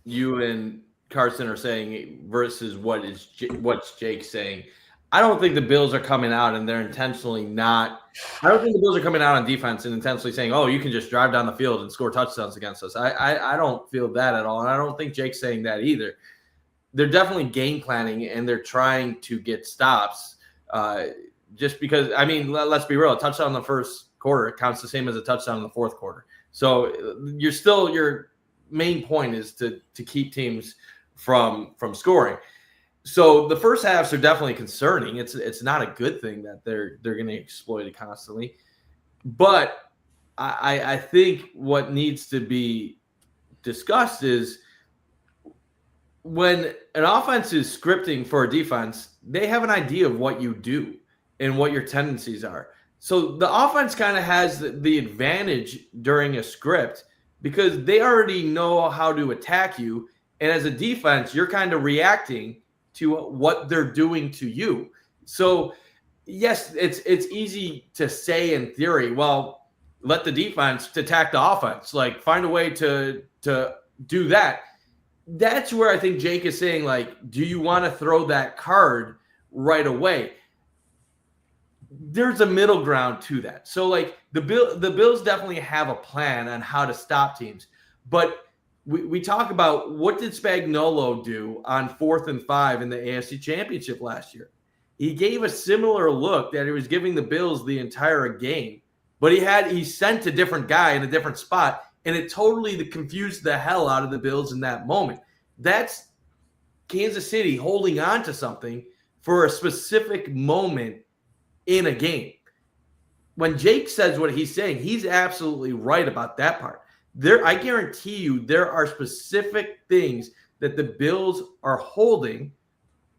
you and Carson are saying versus what's Jake saying. I don't think the Bills are coming out and they're intentionally not. I don't think the Bills are coming out on defense and intentionally saying, "Oh, you can just drive down the field and score touchdowns against us." I don't feel that at all, and I don't think Jake's saying that either. They're definitely game planning and they're trying to get stops. Just because, I mean, let's be real, a touchdown in the first quarter counts the same as a touchdown in the fourth quarter. So your main point is to keep teams from scoring. So the first halves are definitely concerning. It's not a good thing that they're going to exploit it constantly. But I think what needs to be discussed is when an offense is scripting for a defense, they have an idea of what you do and what your tendencies are. So the offense kind of has the advantage during a script because they already know how to attack you. And as a defense, you're kind of reacting to what they're doing to you. So, yes, it's easy to say in theory, well, let the defense attack the offense. Like, find a way to do that. That's where I think Jake is saying, like, do you want to throw that card right away? There's a middle ground to that. So, like, the Bills definitely have a plan on how to stop teams. But we talk about what did Spagnuolo do on 4th and 5 in the AFC Championship last year. He gave a similar look that he was giving the Bills the entire game, but he sent a different guy in a different spot, and it totally confused the hell out of the Bills in that moment. That's Kansas City holding on to something for a specific moment in a game. When Jake says what he's saying, he's absolutely right about that part. I guarantee you there are specific things that the Bills are holding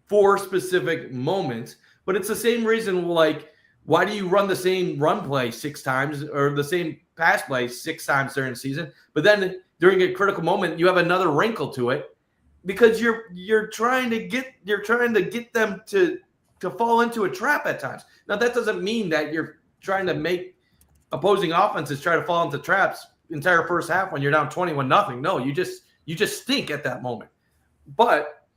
for specific moments, but it's the same reason, like, why do you run the same run play 6 times or the same pass play 6 times during the season, but then during a critical moment you have another wrinkle to it because you're trying to get them to to fall into a trap at times. Now, that doesn't mean that you're trying to make opposing offenses try to fall into traps entire first half when you're down 21-0. No, you just stink at that moment. But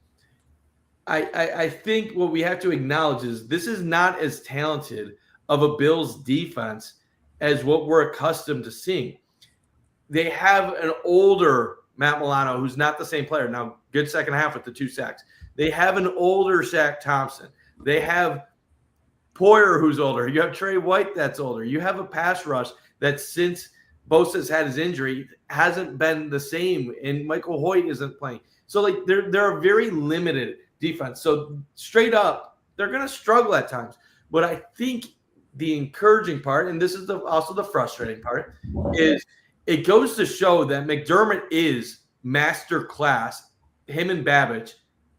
I think what we have to acknowledge is this is not as talented of a Bills defense as what we're accustomed to seeing. They have an older Matt Milano, who's not the same player. Now, good second half with the 2 sacks. They have an older Shaq Thompson. They have Poyer, who's older. You have Trey White, that's older. You have a pass rush that since Bosa's had his injury hasn't been the same, and Michael Hoyt isn't playing. So, like, they're a very limited defense. So, straight up, they're going to struggle at times. But I think the encouraging part, and this is also the frustrating part, is it goes to show that McDermott is master class, him and Babbage,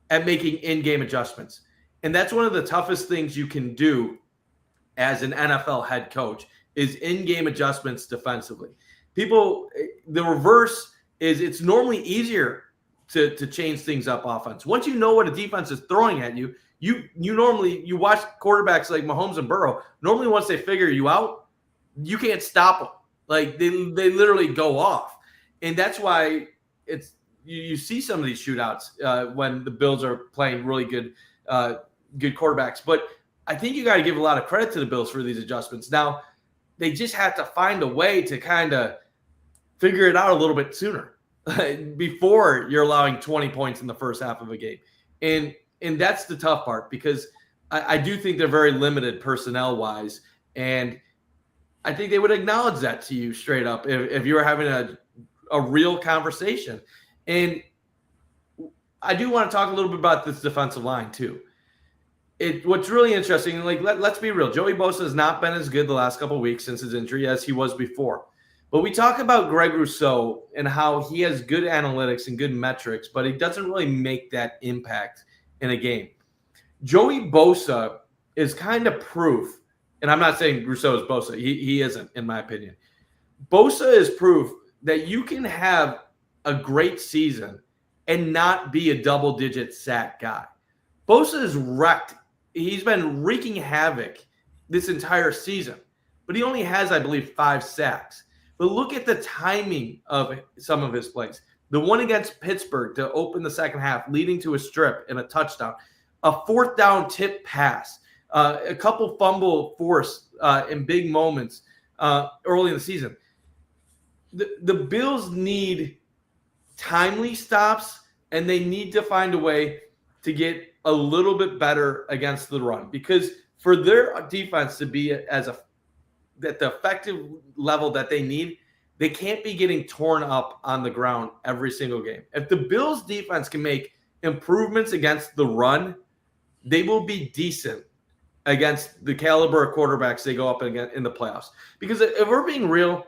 at making in-game adjustments. And that's one of the toughest things you can do as an NFL head coach is in-game adjustments defensively. The reverse is it's normally easier to change things up offense. Once you know what a defense is throwing at you, you watch quarterbacks like Mahomes and Burrow. Normally, once they figure you out, you can't stop them. Like they literally go off, and that's why it's you see some of these shootouts when the Bills are playing really good quarterbacks. But I think you got to give a lot of credit to the Bills for these adjustments. Now they just have to find a way to kind of figure it out a little bit sooner before you're allowing 20 points in the first half of a game, and that's the tough part because I do think they're very limited personnel wise, and I think they would acknowledge that to you straight up if you were having a real conversation. And I do want to talk a little bit about this defensive line too. What's really interesting, like let's be real, Joey Bosa has not been as good the last couple of weeks since his injury as he was before. But we talk about Greg Rousseau and how he has good analytics and good metrics, but he doesn't really make that impact in a game. Joey Bosa is kind of proof, and I'm not saying Rousseau is Bosa. He isn't, in my opinion. Bosa is proof that you can have a great season and not be a double-digit sack guy. Bosa is wrecked. He's been wreaking havoc this entire season, but he only has, I believe, 5 sacks. But look at the timing of some of his plays. The one against Pittsburgh to open the second half, leading to a strip and a touchdown. A 4th down tip pass. A couple fumble force in big moments early in the season. The Bills need timely stops, and they need to find a way to get a little bit better against the run. Because for their defense to be at the effective level that they need, they can't be getting torn up on the ground every single game. If the Bills defense can make improvements against the run, they will be decent against the caliber of quarterbacks they go up against in the playoffs. Because if we're being real,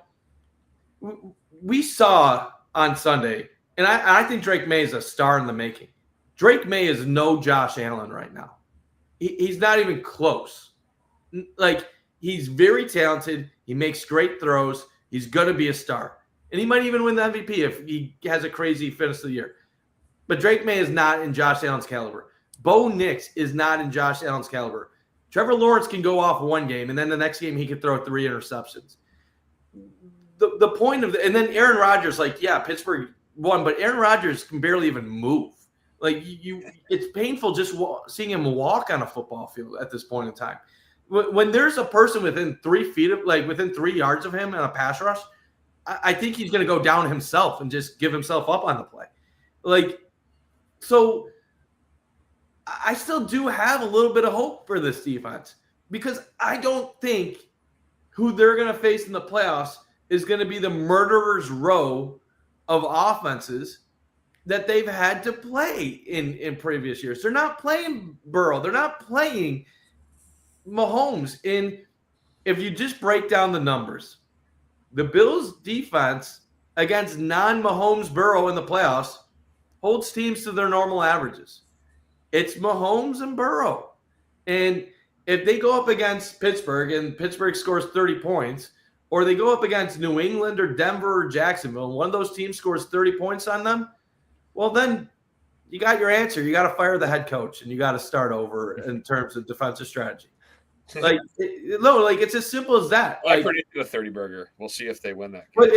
we saw on Sunday, and I think Drake May is a star in the making. Drake May is no Josh Allen right now. He's not even close. Like, he's very talented. He makes great throws. He's going to be a star. And he might even win the MVP if he has a crazy finish of the year. But Drake May is not in Josh Allen's caliber. Bo Nix is not in Josh Allen's caliber. Trevor Lawrence can go off one game, and then the next game he could throw 3 interceptions. The point of and then Aaron Rodgers, like, yeah, Pittsburgh won, but Aaron Rodgers can barely even move. Like, it's painful just seeing him walk on a football field at this point in time. When there's a person within 3 feet of, like, within 3 yards of him in a pass rush, I think he's going to go down himself and just give himself up on the play. Like, so I still do have a little bit of hope for this defense because I don't think who they're going to face in the playoffs is going to be the murderer's row of offenses that they've had to play in previous years. They're not playing Burrow. They're not playing Mahomes. And if you just break down the numbers, the Bills' defense against non-Mahomes Burrow in the playoffs holds teams to their normal averages. It's Mahomes and Burrow. And if they go up against Pittsburgh and Pittsburgh scores 30 points, or they go up against New England or Denver or Jacksonville, and one of those teams scores 30 points on them, well, then you got your answer. You got to fire the head coach and you got to start over in terms of defensive strategy. It's as simple as that. I predicted a 30 burger. We'll see if they win that. But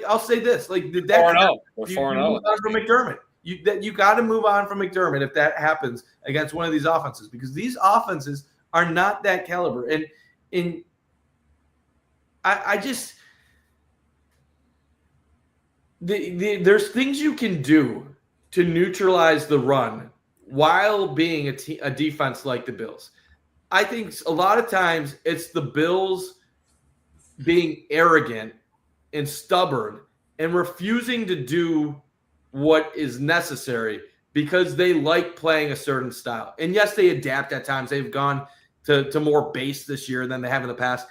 I'll say this: like We're 4-0. We're 4-0. Move on from McDermott. You got to move on from McDermott if that happens against one of these offenses, because these offenses are not that caliber. And I just there's things you can do to neutralize the run while being a defense like the Bills. I think a lot of times it's the Bills being arrogant and stubborn and refusing to do what is necessary because they like playing a certain style. And yes, they adapt at times. They've gone to more base this year than they have in the past.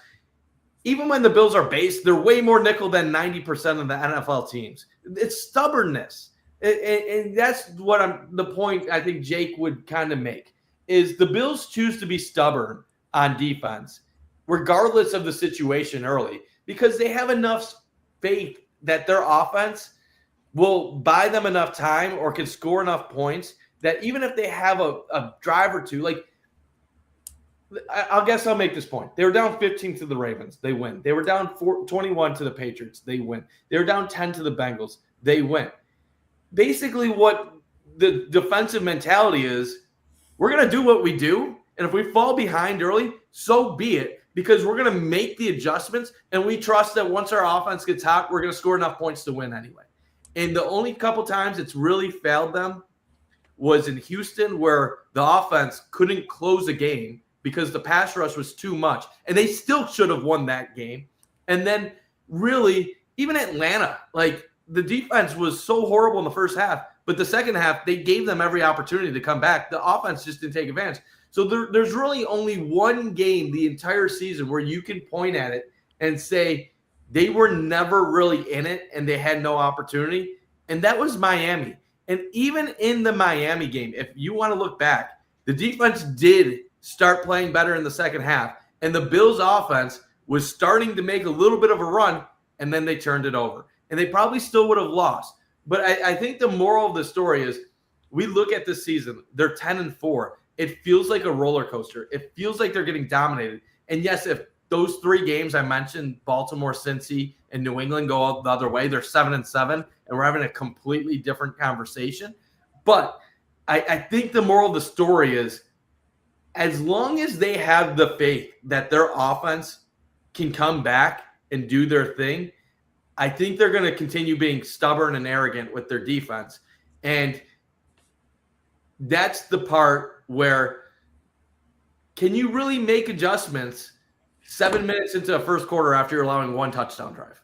Even when the Bills are base, they're way more nickel than 90% of the NFL teams. It's stubbornness. And that's the point I think Jake would kind of make. Is the Bills choose to be stubborn on defense, regardless of the situation early, because they have enough faith that their offense will buy them enough time or can score enough points that even if they have a drive or two, I'll make this point. They were down 15 to the Ravens. They win. They were down 21 to the Patriots. They win. They were down 10 to the Bengals. They win. Basically, what the defensive mentality is, we're going to do what we do, and if we fall behind early, so be it, because we're going to make the adjustments, and we trust that once our offense gets hot, we're going to score enough points to win anyway. And the only couple times it's really failed them was in Houston, where the offense couldn't close a game because the pass rush was too much, and they still should have won that game. And then really, even Atlanta, the defense was so horrible in the first half, but the second half, they gave them every opportunity to come back. The offense just didn't take advantage. So there's really only one game the entire season where you can point at it and say they were never really in it and they had no opportunity, and that was Miami. And even in the Miami game, if you want to look back, the defense did start playing better in the second half, and the Bills' offense was starting to make a little bit of a run, and then they turned it over. And they probably still would have lost. But I think the moral of the story is we look at this season, they're 10-4. It feels like a roller coaster. It feels like they're getting dominated. And yes, if those three games I mentioned, Baltimore, Cincy, and New England, go the other way, they're 7-7, and we're having a completely different conversation. But I think the moral of the story is, as long as they have the faith that their offense can come back and do their thing, I think they're going to continue being stubborn and arrogant with their defense. And that's the part where, can you really make adjustments 7 minutes into a first quarter after you're allowing one touchdown drive?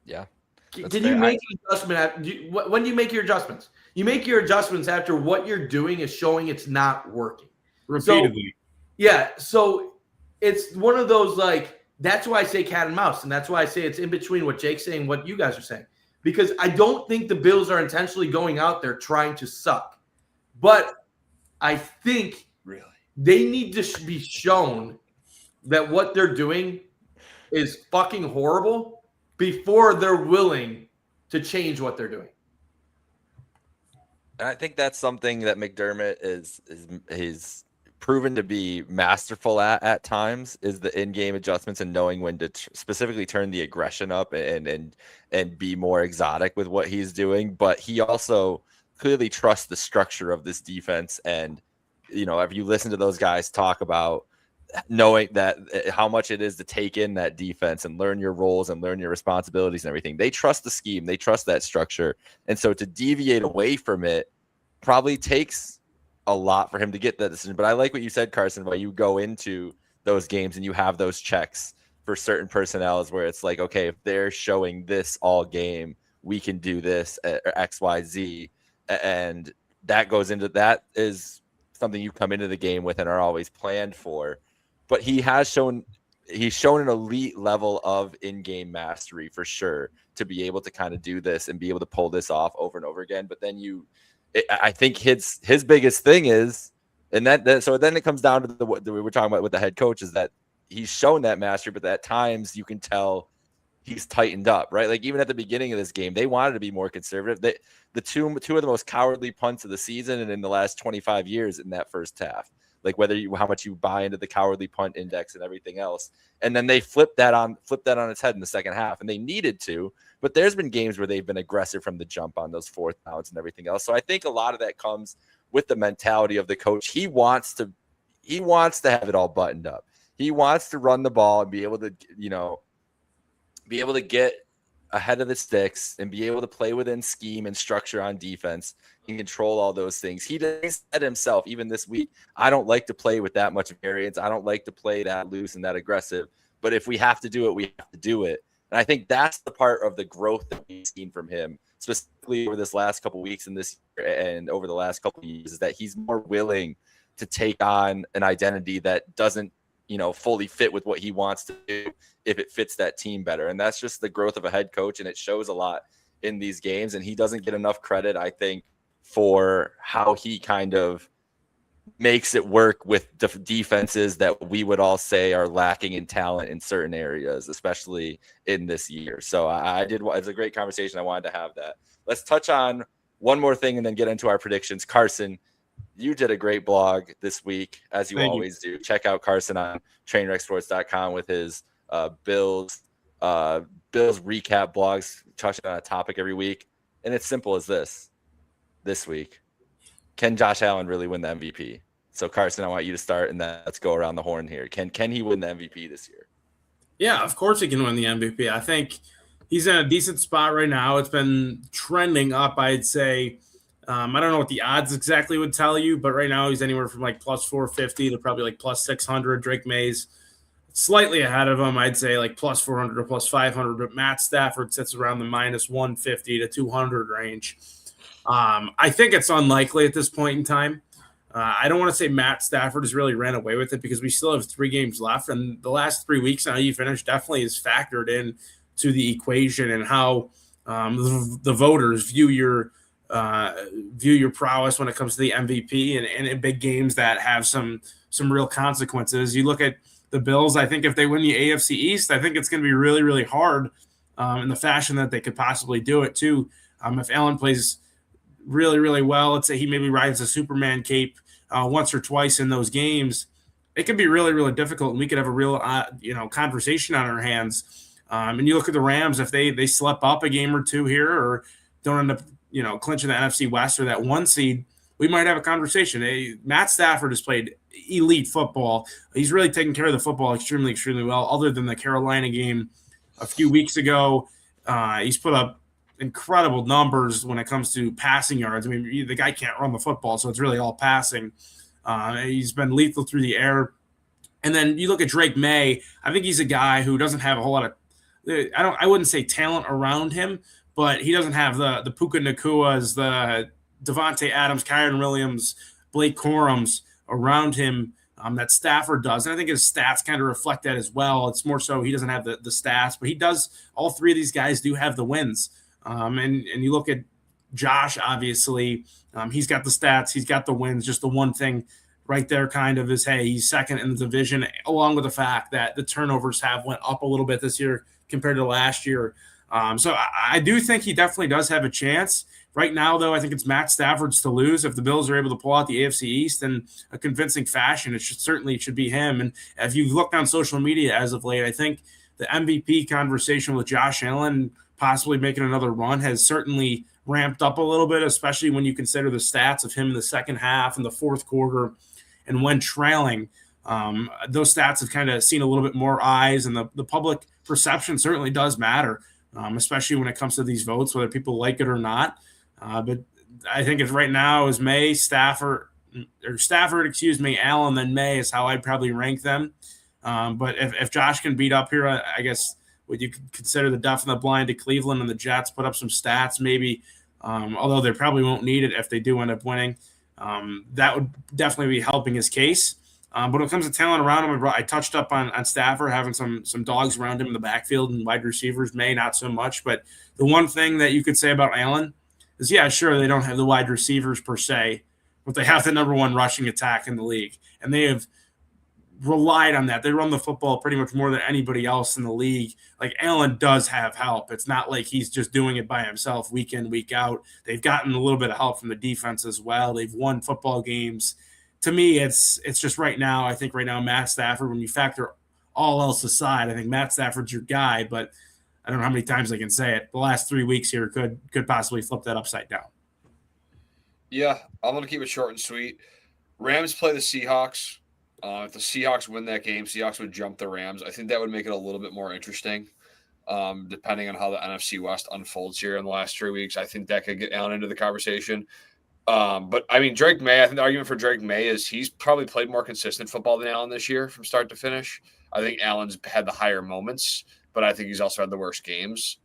Yeah. Can you make an adjustment? When do you make your adjustments? You make your adjustments after what you're doing is showing it's not working. Repeatedly. So it's one of those, that's why I say cat and mouse, and that's why I say it's in between what Jake's saying and what you guys are saying. Because I don't think the Bills are intentionally going out there trying to suck. But I think they need to be shown that what they're doing is fucking horrible before they're willing to change what they're doing. And I think that's something that McDermott is proven to be masterful at times, is the in-game adjustments and knowing when to specifically turn the aggression up and be more exotic with what he's doing. But he also clearly trusts the structure of this defense. And, if you listen to those guys talk about knowing that how much it is to take in that defense and learn your roles and learn your responsibilities and everything, they trust the scheme, they trust that structure. And so to deviate away from it probably takes a lot for him to get that decision. But I like what you said, Carson, where you go into those games and you have those checks for certain personnels where it's like, okay, if they're showing this all game, we can do this or X, Y, Z. And that goes into, that is something you come into the game with and are always planned for. But he's shown an elite level of in-game mastery for sure to be able to kind of do this and be able to pull this off over and over again. But then I think his biggest thing is, and so then it comes down to what we were talking about with the head coach, is that he's shown that mastery, but at times you can tell he's tightened up, right? Like even at the beginning of this game, they wanted to be more conservative. The two of the most cowardly punts of the season and in the last 25 years in that first half. Like how much you buy into the cowardly punt index and everything else. And then they flipped that on its head in the second half, and they needed to. But there's been games where they've been aggressive from the jump on those fourth downs and everything else. So I think a lot of that comes with the mentality of the coach. He wants to have it all buttoned up. He wants to run the ball and be able to, get ahead of the sticks and be able to play within scheme and structure on defense and control all those things. He said himself, even this week, I don't like to play with that much variance. I don't like to play that loose and that aggressive. But if we have to do it, we have to do it. And I think that's the part of the growth that we've seen from him, specifically over this last couple of weeks and this year and over the last couple of years, is that he's more willing to take on an identity that doesn't, fully fit with what he wants to do if it fits that team better. And that's just the growth of a head coach. And it shows a lot in these games. And he doesn't get enough credit, I think, for how he kind of makes it work with defenses that we would all say are lacking in talent in certain areas, especially in this year. So it was a great conversation. I wanted to have that. Let's touch on one more thing and then get into our predictions. Carson, you did a great blog this week, as you always do. Check out Carson on trainwrecksports.com with his Bills recap blogs, touching on a topic every week. And it's simple as this week. Can Josh Allen really win the MVP? So Carson, I want you to start, and then let's go around the horn here. Can he win the MVP this year? Yeah, of course he can win the MVP. I think he's in a decent spot right now. It's been trending up, I'd say. I don't know what the odds exactly would tell you, but right now he's anywhere from like plus 450 to probably like plus 600. Drake May's slightly ahead of him. I'd say like plus 400 or plus 500, but Matt Stafford sits around the minus 150 to 200 range. I think it's unlikely at this point in time. I don't want to say Matt Stafford has really ran away with it because we still have 3 games left, and the last 3 weeks how you finished definitely is factored in to the equation and how the voters view your prowess when it comes to the MVP and in big games that have some real consequences. You look at the Bills. I think if they win the AFC East, I think it's going to be really, really hard in the fashion that they could possibly do it too. If Allen plays really, really well, let's say he maybe rides a Superman cape once or twice in those games, it could be really, really difficult, and we could have a real conversation on our hands. And you look at the Rams, if they slip up a game or two here or don't end up clinching the NFC West or that 1 seed, we might have a conversation. Matt Stafford has played elite football. He's really taken care of the football extremely, extremely well. Other than the Carolina game a few weeks ago, he's put up incredible numbers when it comes to passing yards. I mean, the guy can't run the football, so it's really all passing. He's been lethal through the air. And then you look at Drake May. I think he's a guy who doesn't have a whole lot of I wouldn't say talent around him, but he doesn't have the Puka Nakuas, the Devontae Adams, Kyron Williams, Blake Corums around him that Stafford does. And I think his stats kind of reflect that as well. It's more so he doesn't have the stats, but he does. All 3 of these guys do have the wins. And you look at Josh, obviously, he's got the stats, he's got the wins. Just the one thing right there kind of is, hey, he's second in the division, along with the fact that the turnovers have went up a little bit this year compared to last year. So I do think he definitely does have a chance. Right now, though, I think it's Matt Stafford's to lose. If the Bills are able to pull out the AFC East in a convincing fashion, it should be him. And if you've looked on social media as of late, I think the MVP conversation with Josh Allen possibly making another run has certainly ramped up a little bit, especially when you consider the stats of him in the second half and the fourth quarter and when trailing. Those stats have kind of seen a little bit more eyes, and the public perception certainly does matter, especially when it comes to these votes, whether people like it or not. But I think if right now is Stafford, Allen, then May is how I'd probably rank them. But if Josh can beat up here, I guess would you consider the deaf and the blind to Cleveland and the Jets put up some stats maybe, although they probably won't need it if they do end up winning. That would definitely be helping his case. But when it comes to talent around him, I touched up on Stafford having some dogs around him in the backfield and wide receivers, May not so much. But the one thing that you could say about Allen is, yeah, sure, they don't have the wide receivers per se, but they have the number 1 rushing attack in the league. And they have relied on that. They run the football pretty much more than anybody else in the league. Like Allen does have help. It's not like he's just doing it by himself week in, week out. They've gotten a little bit of help from the defense as well. They've won football games. To me, it's just right now, I think right now Matt Stafford, when you factor all else aside, I think Matt Stafford's your guy, but I don't know how many times I can say it. The last 3 weeks here could possibly flip that upside down. Yeah, I'm going to keep it short and sweet. Rams play the Seahawks. If the Seahawks win that game, Seahawks would jump the Rams. I think that would make it a little bit more interesting, depending on how the NFC West unfolds here in the last 3 weeks. I think that could get Allen into the conversation. But, I mean, Drake May, I think the argument for Drake May is he's probably played more consistent football than Allen this year from start to finish. I think Allen's had the higher moments, but I think he's also had the worst games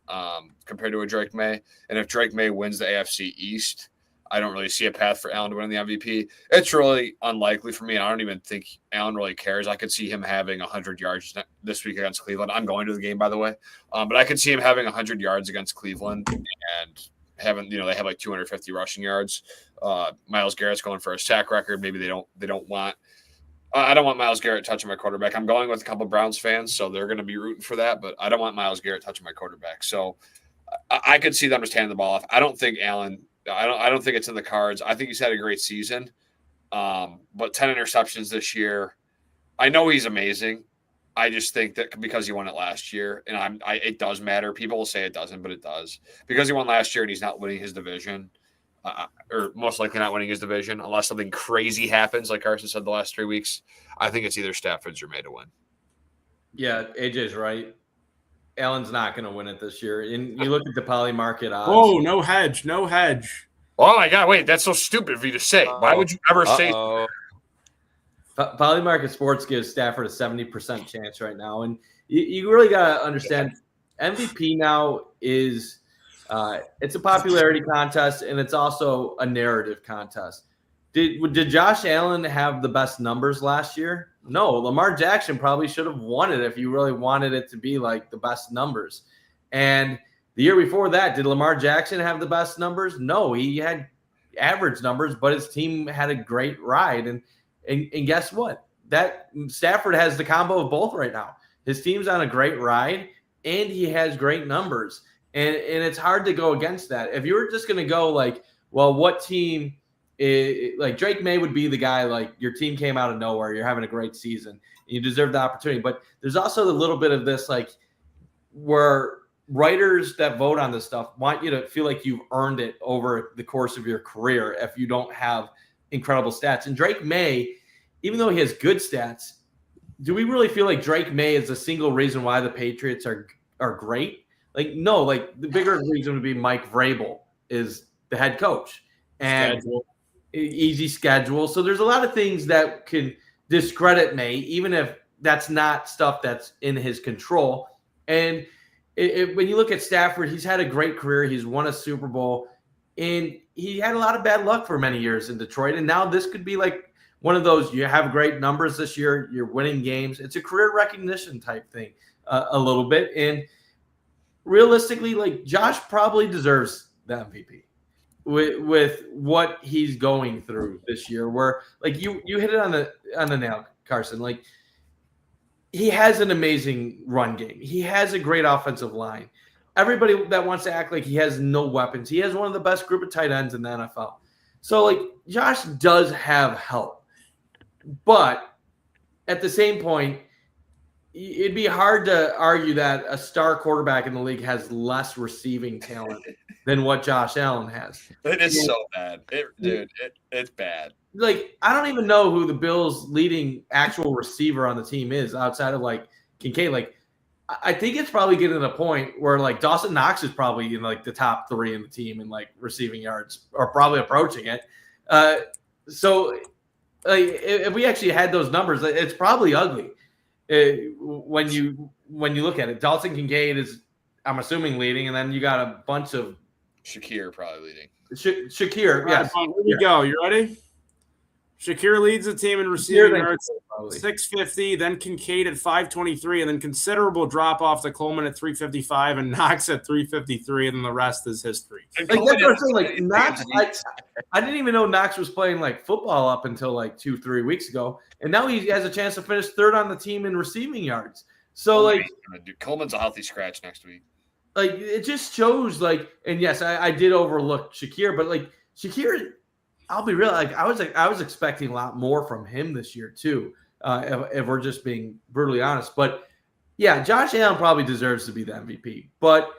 compared to a Drake May. And if Drake May wins the AFC East, I don't really see a path for Allen to win the MVP. It's really unlikely for me. I don't even think Allen really cares. I could see him having 100 yards this week against Cleveland. I'm going to the game, by the way. But I could see him having 100 yards against Cleveland and having, they have like 250 rushing yards. Myles Garrett's going for a sack record. Maybe they don't want I don't want Myles Garrett touching my quarterback. I'm going with a couple of Browns fans, so they're going to be rooting for that, but I don't want Myles Garrett touching my quarterback. So I could see them just handing the ball off. I don't think Allen I don't think it's in the cards. I think he's had a great season, but 10 interceptions this year. I know he's amazing. I just think that because he won it last year, and it does matter. People will say it doesn't, but it does. Because he won last year and he's not winning his division, or most likely not winning his division, unless something crazy happens, like Carson said the last 3 weeks. I think it's either Stafford's or May to win. Yeah, AJ's right. Allen's not going to win it this year. And you look at the poly market odds. Oh, no hedge. Oh, my God. Wait, that's so stupid for you to say. Why would you ever say that? Poly market sports gives Stafford a 70% chance right now. And you really got to understand MVP now is it's a popularity contest, and it's also a narrative contest. Did Josh Allen have the best numbers last year? No, Lamar Jackson probably should have won it if you really wanted it to be like the best numbers. And the year before that, did Lamar Jackson have the best numbers? No, he had average numbers, but his team had a great ride. And guess what? That Stafford has the combo of both right now. His team's on a great ride, and he has great numbers. And it's hard to go against that. If you were just going to go like, well, what team – like Drake May would be the guy, like your team came out of nowhere, you're having a great season, and you deserve the opportunity. But there's also a little bit of this, like, where writers that vote on this stuff want you to feel like you've earned it over the course of your career if you don't have incredible stats. And Drake May, even though he has good stats, do we really feel like Drake May is the single reason why the Patriots are great? Like, no, like the bigger reason would be Mike Vrabel is the head coach. And easy schedule. So there's a lot of things that can discredit May, even if that's not stuff that's in his control. And when you look at Stafford, he's had a great career. He's won a Super Bowl, and he had a lot of bad luck for many years in Detroit. And now this could be like one of those, you have great numbers this year, you're winning games. It's a career recognition type thing a little bit. And realistically, like Josh probably deserves the MVP. With what he's going through this year, where like you hit it on the nail, Carson. Like he has an amazing run game. He has a great offensive line. Everybody that wants to act like he has no weapons, he has one of the best group of tight ends in the NFL. So like Josh does have help, but at the same point, it'd be hard to argue that a star quarterback in the league has less receiving talent than what Josh Allen has. It is so bad. It's bad. Like, I don't even know who the Bills' leading actual receiver on the team is outside of, like, Kincaid. Like, I think it's probably getting to a point where, like, Dawson Knox is probably in, like, the top 3 in the team in, like, receiving yards, or probably approaching it. So, like, if we actually had those numbers, it's probably ugly. When you look at it, Dalton Kincaid is, I'm assuming, leading, and then you got a bunch of Shakir probably leading. Shakir, yes. Here we go. You ready? Shakir leads the team in receiving Shakir, yards, probably. 650, then Kincaid at 523, and then considerable drop off to Coleman at 355 and Knox at 353, and then the rest is history. Like that's what I'm saying. Like Knox, I didn't even know Knox was playing like football up until like 2-3 weeks ago, and now he has a chance to finish third on the team in receiving yards. So like, Coleman's a healthy scratch next week. Like it just shows like, and yes, I did overlook Shakir, but like Shakir, I'll be real. Like I was expecting a lot more from him this year too. If we're just being brutally honest, but yeah, Josh Allen probably deserves to be the MVP. But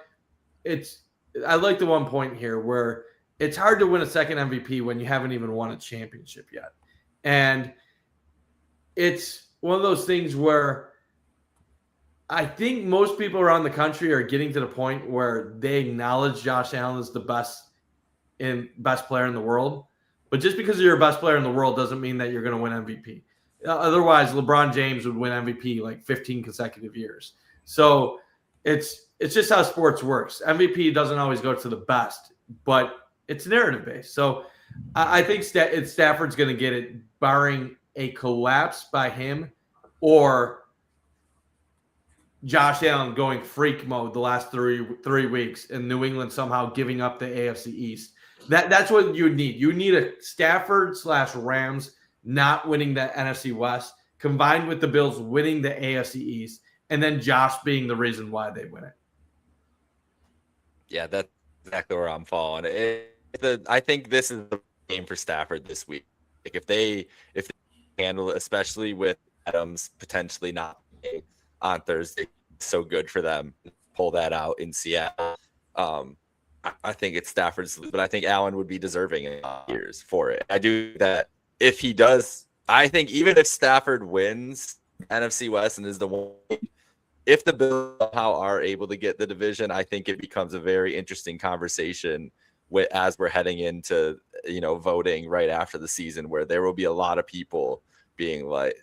I like the one point here where it's hard to win a second MVP when you haven't even won a championship yet, and it's one of those things where I think most people around the country are getting to the point where they acknowledge Josh Allen is the best player in the world. But just because you're a best player in the world doesn't mean that you're going to win MVP. Otherwise, LeBron James would win MVP like 15 consecutive years. So it's just how sports works. MVP doesn't always go to the best, but it's narrative based. So I think Stafford's going to get it, barring a collapse by him or Josh Allen going freak mode the last three weeks and New England somehow giving up the AFC East. That's what you would need. You need a Stafford/Rams not winning the NFC West combined with the Bills winning the AFC East, and then Josh being the reason why they win it. Yeah, that's exactly where I'm falling. I think this is the game for Stafford this week. Like if they handle it, especially with Adams potentially not playing on Thursday, it's so good for them to pull that out in Seattle. I think it's Stafford's, but I think Allen would be deserving in years for it. I do that if he does. I think even if Stafford wins NFC West and is the one, if the Bills somehow are able to get the division, I think it becomes a very interesting conversation as we're heading into voting right after the season, where there will be a lot of people being like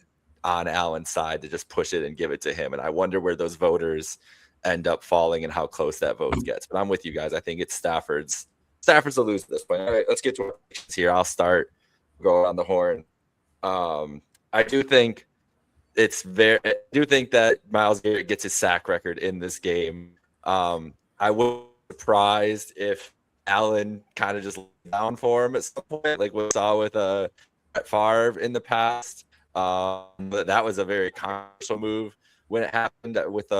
on Allen's side to just push it and give it to him. And I wonder where those voters end up falling and how close that vote gets. But I'm with you guys. I think it's Stafford's to lose at this point. All right, let's get to our predictions here. I'll start, go around the horn. I do think that Myles Garrett gets his sack record in this game. I would be surprised if Allen kind of just laid down for him at some point, like we saw with Brett Favre in the past. But that was a very controversial move when it happened with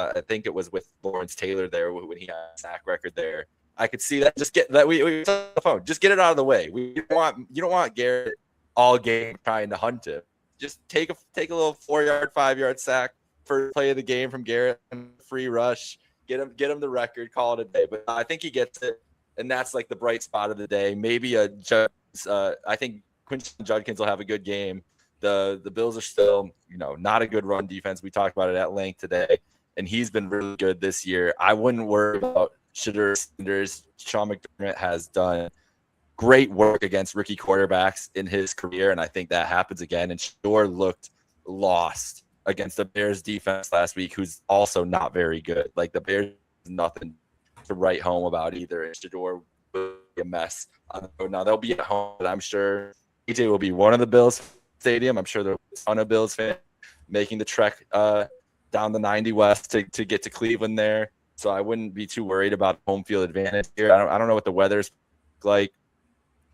I think it was with Lawrence Taylor there when he had a sack record there. I could see that. Just get that. We on the phone. Just get it out of the way. You don't want Garrett all game trying to hunt him. Just take a little 4-yard, 5-yard sack first play of the game from Garrett, and free rush. Get him the record. Call it a day. But I think he gets it, and that's like the bright spot of the day. Maybe I think Quinton Judkins will have a good game. The Bills are still not a good run defense. We talked about it at length today. And he's been really good this year. I wouldn't worry about Shedeur Sanders. Sean McDermott has done great work against rookie quarterbacks in his career, and I think that happens again. And Shedeur looked lost against the Bears defense last week, who's also not very good. Like the Bears, nothing to write home about either. And Shedeur will be a mess on the road. Now they'll be at home, but I'm sure AJ will be one of the Bills stadium. I'm sure there'll be a ton of Bills fans making the trek down the 90 West to get to Cleveland there. So I wouldn't be too worried about home field advantage here. I don't know what the weather's like,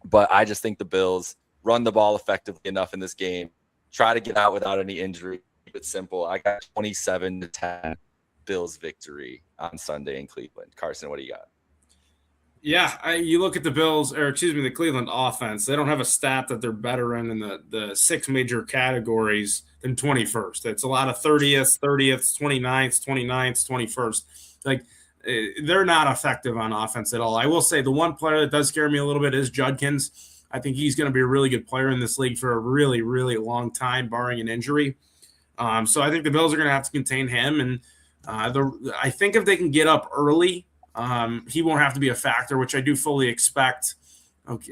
but I just think the Bills run the ball effectively enough in this game, try to get out without any injury, keep it simple. I got 27-10 Bills victory on Sunday in Cleveland. Carson, what do you got? Yeah, you look at the Cleveland offense. They don't have a stat that they're better in the 6 major categories than 21st. It's a lot of 30th, 29th, 29th, 21st. Like, they're not effective on offense at all. I will say the one player that does scare me a little bit is Judkins. I think he's going to be a really good player in this league for a really, really long time, barring an injury. So I think the Bills are going to have to contain him. And I think if they can get up early, he won't have to be a factor, which I do fully expect.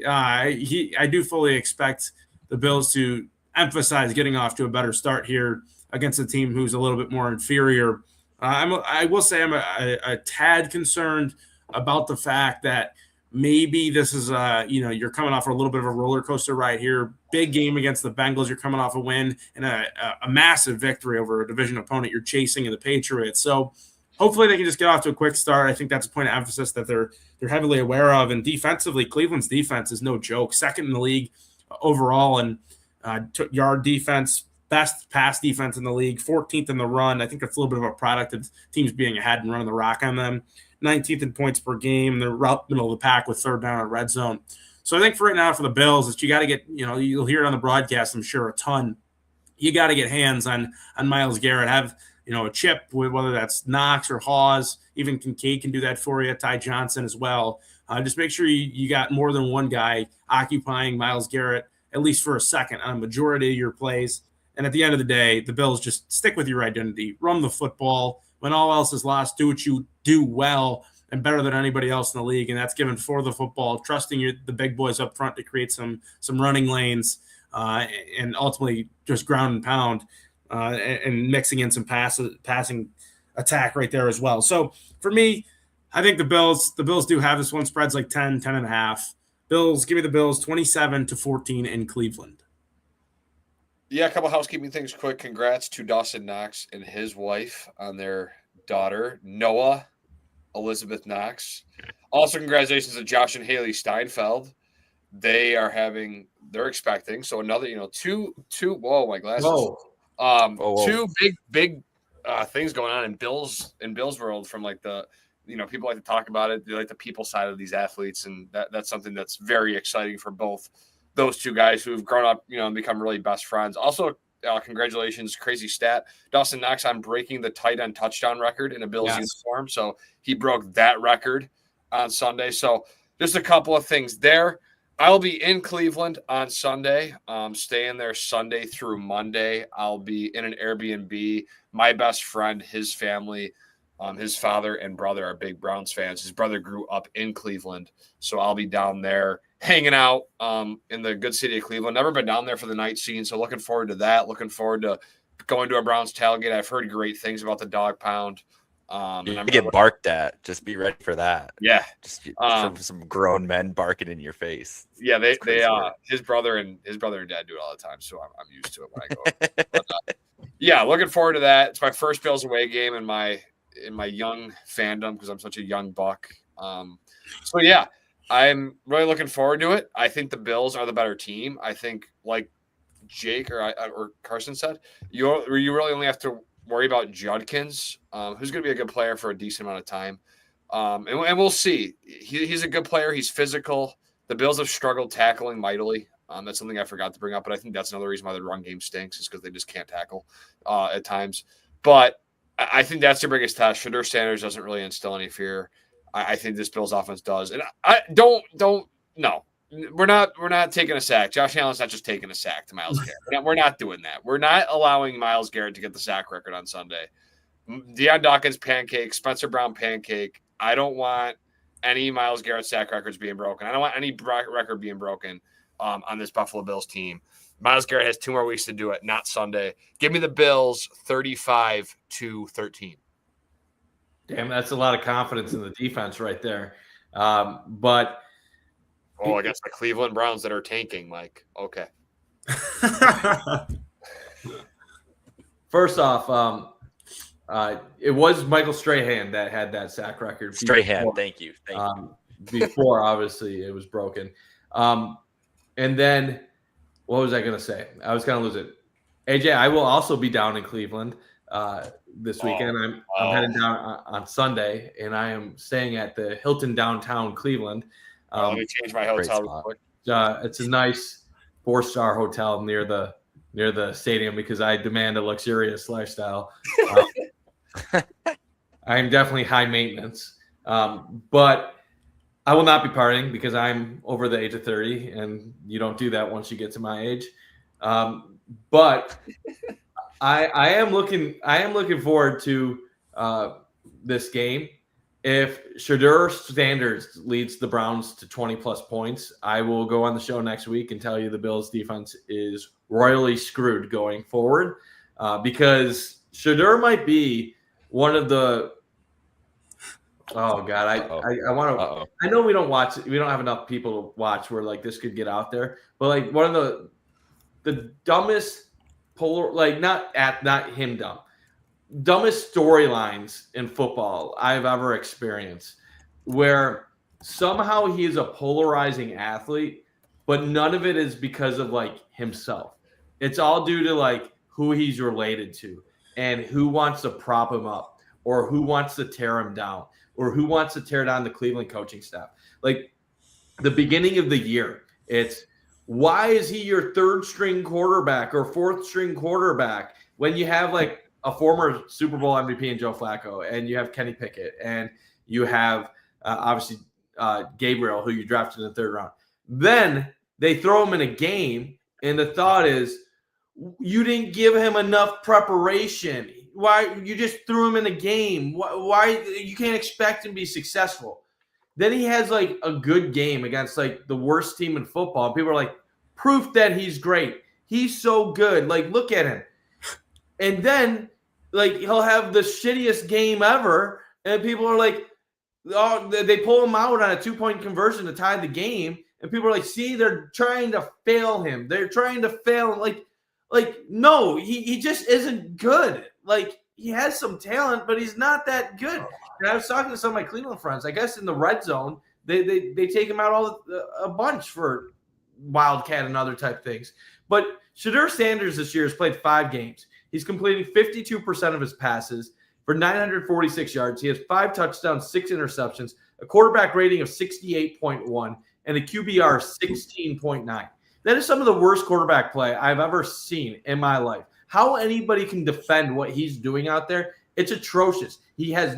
I do fully expect the Bills to emphasize getting off to a better start here against a team who's a little bit more inferior. I will say I'm a tad concerned about the fact that maybe this is you're coming off a little bit of a roller coaster ride here. Big game against the Bengals. You're coming off a win and a massive victory over a division opponent you're chasing in the Patriots. So hopefully they can just get off to a quick start. I think that's a point of emphasis that they're heavily aware of. And defensively, Cleveland's defense is no joke. Second in the league overall in yard defense, best pass defense in the league, 14th in the run. I think that's a little bit of a product of teams being ahead and running the rock on them. 19th in points per game. They're right middle of the pack with third down and red zone. So I think for right now for the Bills, that you got to get, you'll hear it on the broadcast, I'm sure, a ton. You got to get hands on Myles Garrett. Have, a chip, with whether that's Knox or Hawes. Even Kincaid can do that for you. Ty Johnson as well. Just make sure you got more than one guy occupying Myles Garrett, at least for a second, on a majority of your plays. And at the end of the day, the Bills just stick with your identity. Run the football. When all else is lost, do what you do well and better than anybody else in the league, and that's given for the football, trusting the big boys up front to create some running lanes and ultimately just ground and pound and mixing in some passing attack right there as well. So for me, I think the Bills do have this one. Spreads like 10.5. Bills, give me the Bills 27-14 in Cleveland. Yeah, a couple housekeeping things quick. Congrats to Dawson Knox and his wife on their daughter, Noah Elizabeth Knox. Also, congratulations to Josh and Haley Steinfeld. They're expecting. So another, two, whoa, my glasses. Whoa. Two big things going on in Bills world from like the, people like to talk about it. They like the people side of these athletes. And that's something that's very exciting for both those two guys who've grown up, and become really best friends. Also, congratulations, crazy stat. Dawson Knox on breaking the tight end touchdown record in a Bills uniform. So he broke that record on Sunday. So just a couple of things there. I'll be in Cleveland on Sunday, staying there Sunday through Monday. I'll be in an Airbnb. My best friend, his family, his father and brother are big Browns fans. His brother grew up in Cleveland. So I'll be down there hanging out in the good city of Cleveland. Never been down there for the night scene, so looking forward to that. Looking forward to going to a Browns tailgate. I've heard great things about the dog pound. You get barked at. Just be ready for that. Yeah, just some grown men barking in your face. Yeah, they his brother and dad do it all the time, so I'm used to it when I go. But, yeah, looking forward to that. It's my first Bills away game in my young fandom because I'm such a young buck. So yeah. I'm really looking forward to it. I think the Bills are the better team. I think, like Jake or Carson said, you really only have to worry about Judkins, who's going to be a good player for a decent amount of time. And we'll see. He's a good player. He's physical. The Bills have struggled tackling mightily. That's something I forgot to bring up, but I think that's another reason why the run game stinks is because they just can't tackle at times. But I think that's their biggest test. Shedeur Sanders doesn't really instill any fear. I think this Bills offense does. And I don't no. We're not taking a sack. Josh Allen's not just taking a sack to Myles Garrett. We're not doing that. We're not allowing Myles Garrett to get the sack record on Sunday. Deion Dawkins pancake, Spencer Brown pancake. I don't want any Myles Garrett sack records being broken. I don't want any record being broken on this Buffalo Bills team. Myles Garrett has 2 more weeks to do it, not Sunday. Give me the Bills 35-13. Damn, that's a lot of confidence in the defense right there. But against the Cleveland Browns that are tanking, Mike. Okay. First off, it was Michael Strahan that had that sack record. Strahan, thank you. Before, obviously, it was broken. And then, what was I going to say? I was going to lose it. AJ, I will also be down in Cleveland this weekend. I'm heading down on Sunday, and I am staying at the Hilton downtown Cleveland. Let me change my hotel real quick. It's a nice 4-star hotel near the stadium because I demand a luxurious lifestyle. I'm definitely high maintenance, but I will not be partying because I'm over the age of 30, and you don't do that once you get to my age. But I am looking forward to this game. If Shedeur Sanders leads the Browns to 20-plus points, I will go on the show next week and tell you the Bills' defense is royally screwed going forward because Shedeur might be one of the Oh God, I want to. I know we don't watch. We don't have enough people to watch where like this could get out there. But like one of the dumbest not him dumb, dumbest storylines in football I've ever experienced, where somehow he is a polarizing athlete, but none of it is because of like himself. It's all due to like who he's related to and who wants to prop him up or who wants to tear him down or who wants to tear down the Cleveland coaching staff. Like the beginning of the year, it's why is he your third string quarterback or fourth string quarterback when you have like a former Super Bowl MVP in Joe Flacco and you have Kenny Pickett and you have obviously Gabriel, who you drafted in the third round. Then they throw him in a game and the thought is, you didn't give him enough preparation. Why you just threw him in a game? Why you can't expect him to be successful? Then he has like a good game against like the worst team in football. And people are like, proof that he's great. He's so good. Like, look at him. And then like he'll have the shittiest game ever, and people are like, oh, they pull him out on a 2-point conversion to tie the game, and people are like, see, they're trying to fail him. They're trying to fail him. Like, no, he just isn't good. Like, he has some talent, but he's not that good. And I was talking to some of my Cleveland friends. I guess in the red zone, they take him out a bunch for Wildcat and other type things. But Shedeur Sanders this year has played 5 games. He's completing 52% of his passes for 946 yards. He has 5 touchdowns, 6 interceptions, a quarterback rating of 68.1, and a QBR of 16.9. That is some of the worst quarterback play I've ever seen in my life. How anybody can defend what he's doing out there, it's atrocious. He has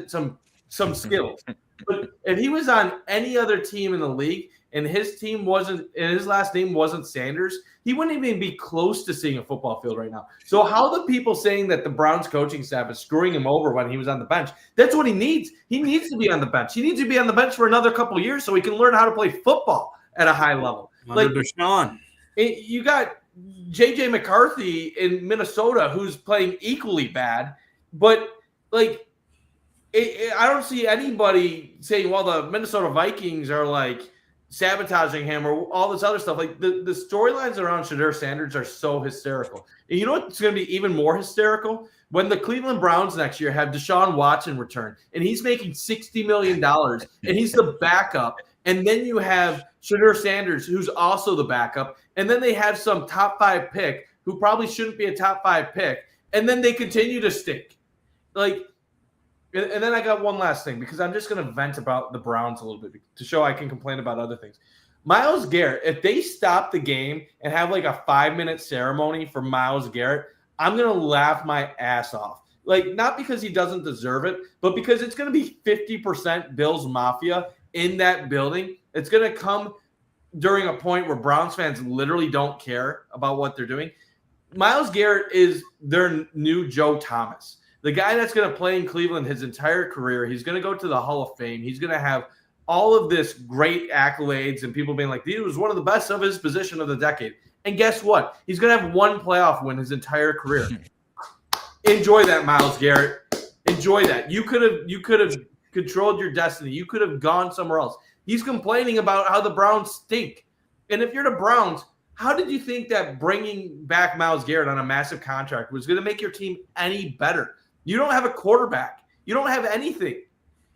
some skills. But if he was on any other team in the league and his last name wasn't Sanders, he wouldn't even be close to seeing a football field right now. So how the people saying that the Browns coaching staff is screwing him over when he was on the bench, that's what he needs. He needs to be on the bench. He needs to be on the bench for another couple of years so he can learn how to play football at a high level. Like Deshaun. You got JJ McCarthy in Minnesota who's playing equally bad, but like I don't see anybody saying, well, the Minnesota Vikings are like sabotaging him or all this other stuff. Like the storylines around Shedeur Sanders are so hysterical. And you know what's going to be even more hysterical? When the Cleveland Browns next year have Deshaun Watson return and he's making $60 million and he's the backup. And then you have Shedeur Sanders, who's also the backup. And then they have some top 5 pick who probably shouldn't be a top 5 pick. And then they continue to stink. Like, and then I got one last thing because I'm just going to vent about the Browns a little bit to show I can complain about other things. Myles Garrett, if they stop the game and have like a 5-minute ceremony for Myles Garrett, I'm going to laugh my ass off. Like, not because he doesn't deserve it, but because it's going to be 50% Bills Mafia in that building. It's going to come during a point where Browns fans literally don't care about what they're doing. Myles Garrett is their new Joe Thomas, the guy that's going to play in Cleveland his entire career. He's going to go to the Hall of Fame. He's going to have all of this great accolades and people being like, he was one of the best of his position of the decade. And guess what? He's going to have 1 playoff win his entire career. Enjoy that, Myles Garrett. Enjoy that. You could have controlled your destiny. You could have gone somewhere else. He's complaining about how the Browns stink. And if you're the Browns, how did you think that bringing back Myles Garrett on a massive contract was going to make your team any better? You don't have a quarterback. You don't have anything.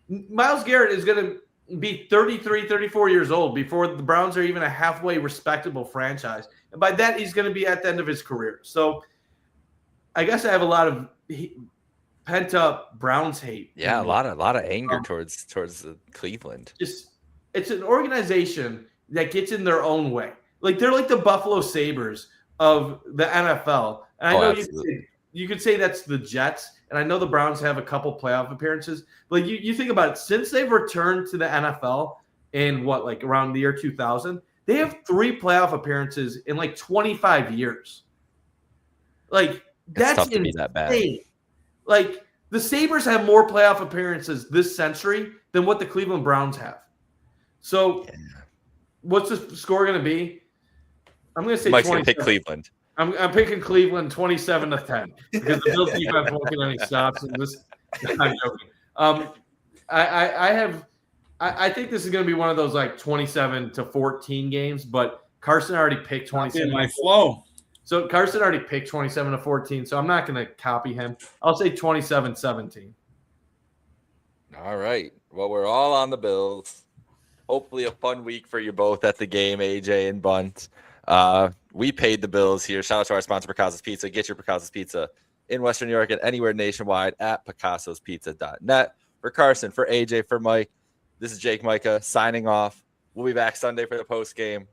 Myles Garrett is going to be 33, 34 years old before the Browns are even a halfway respectable franchise. And by that, he's going to be at the end of his career. So I guess I have a lot of pent up Browns hate. Yeah, a lot of anger towards Cleveland. It's an organization that gets in their own way. Like they're like the Buffalo Sabres of the NFL. And I know you could say that's the Jets, and I know the Browns have a couple playoff appearances. But you think about it, since they've returned to the NFL in around the year 2000, they have 3 playoff appearances in like 25 years. Like that's tough to be that bad. Like the Sabres have more playoff appearances this century than what the Cleveland Browns have. So what's the score going to be? I'm going to say Mike's going to pick Cleveland. I'm picking Cleveland 27-10 because the Bills defense won't get any stops. And I'm joking. I think this is going to be one of those like 27-14 games, but Carson already picked 27. In my flow. So Carson already picked 27-14, so I'm not going to copy him. I'll say 27-17. All right. Well, we're all on the Bills. Hopefully a fun week for you both at the game, AJ and Bundt. We paid the Bills here. Shout out to our sponsor, Picasso's Pizza. Get your Picasso's Pizza in Western New York and anywhere nationwide at picassospizza.net. For Carson, for AJ, for Mike, this is Jake Micah signing off. We'll be back Sunday for the post game.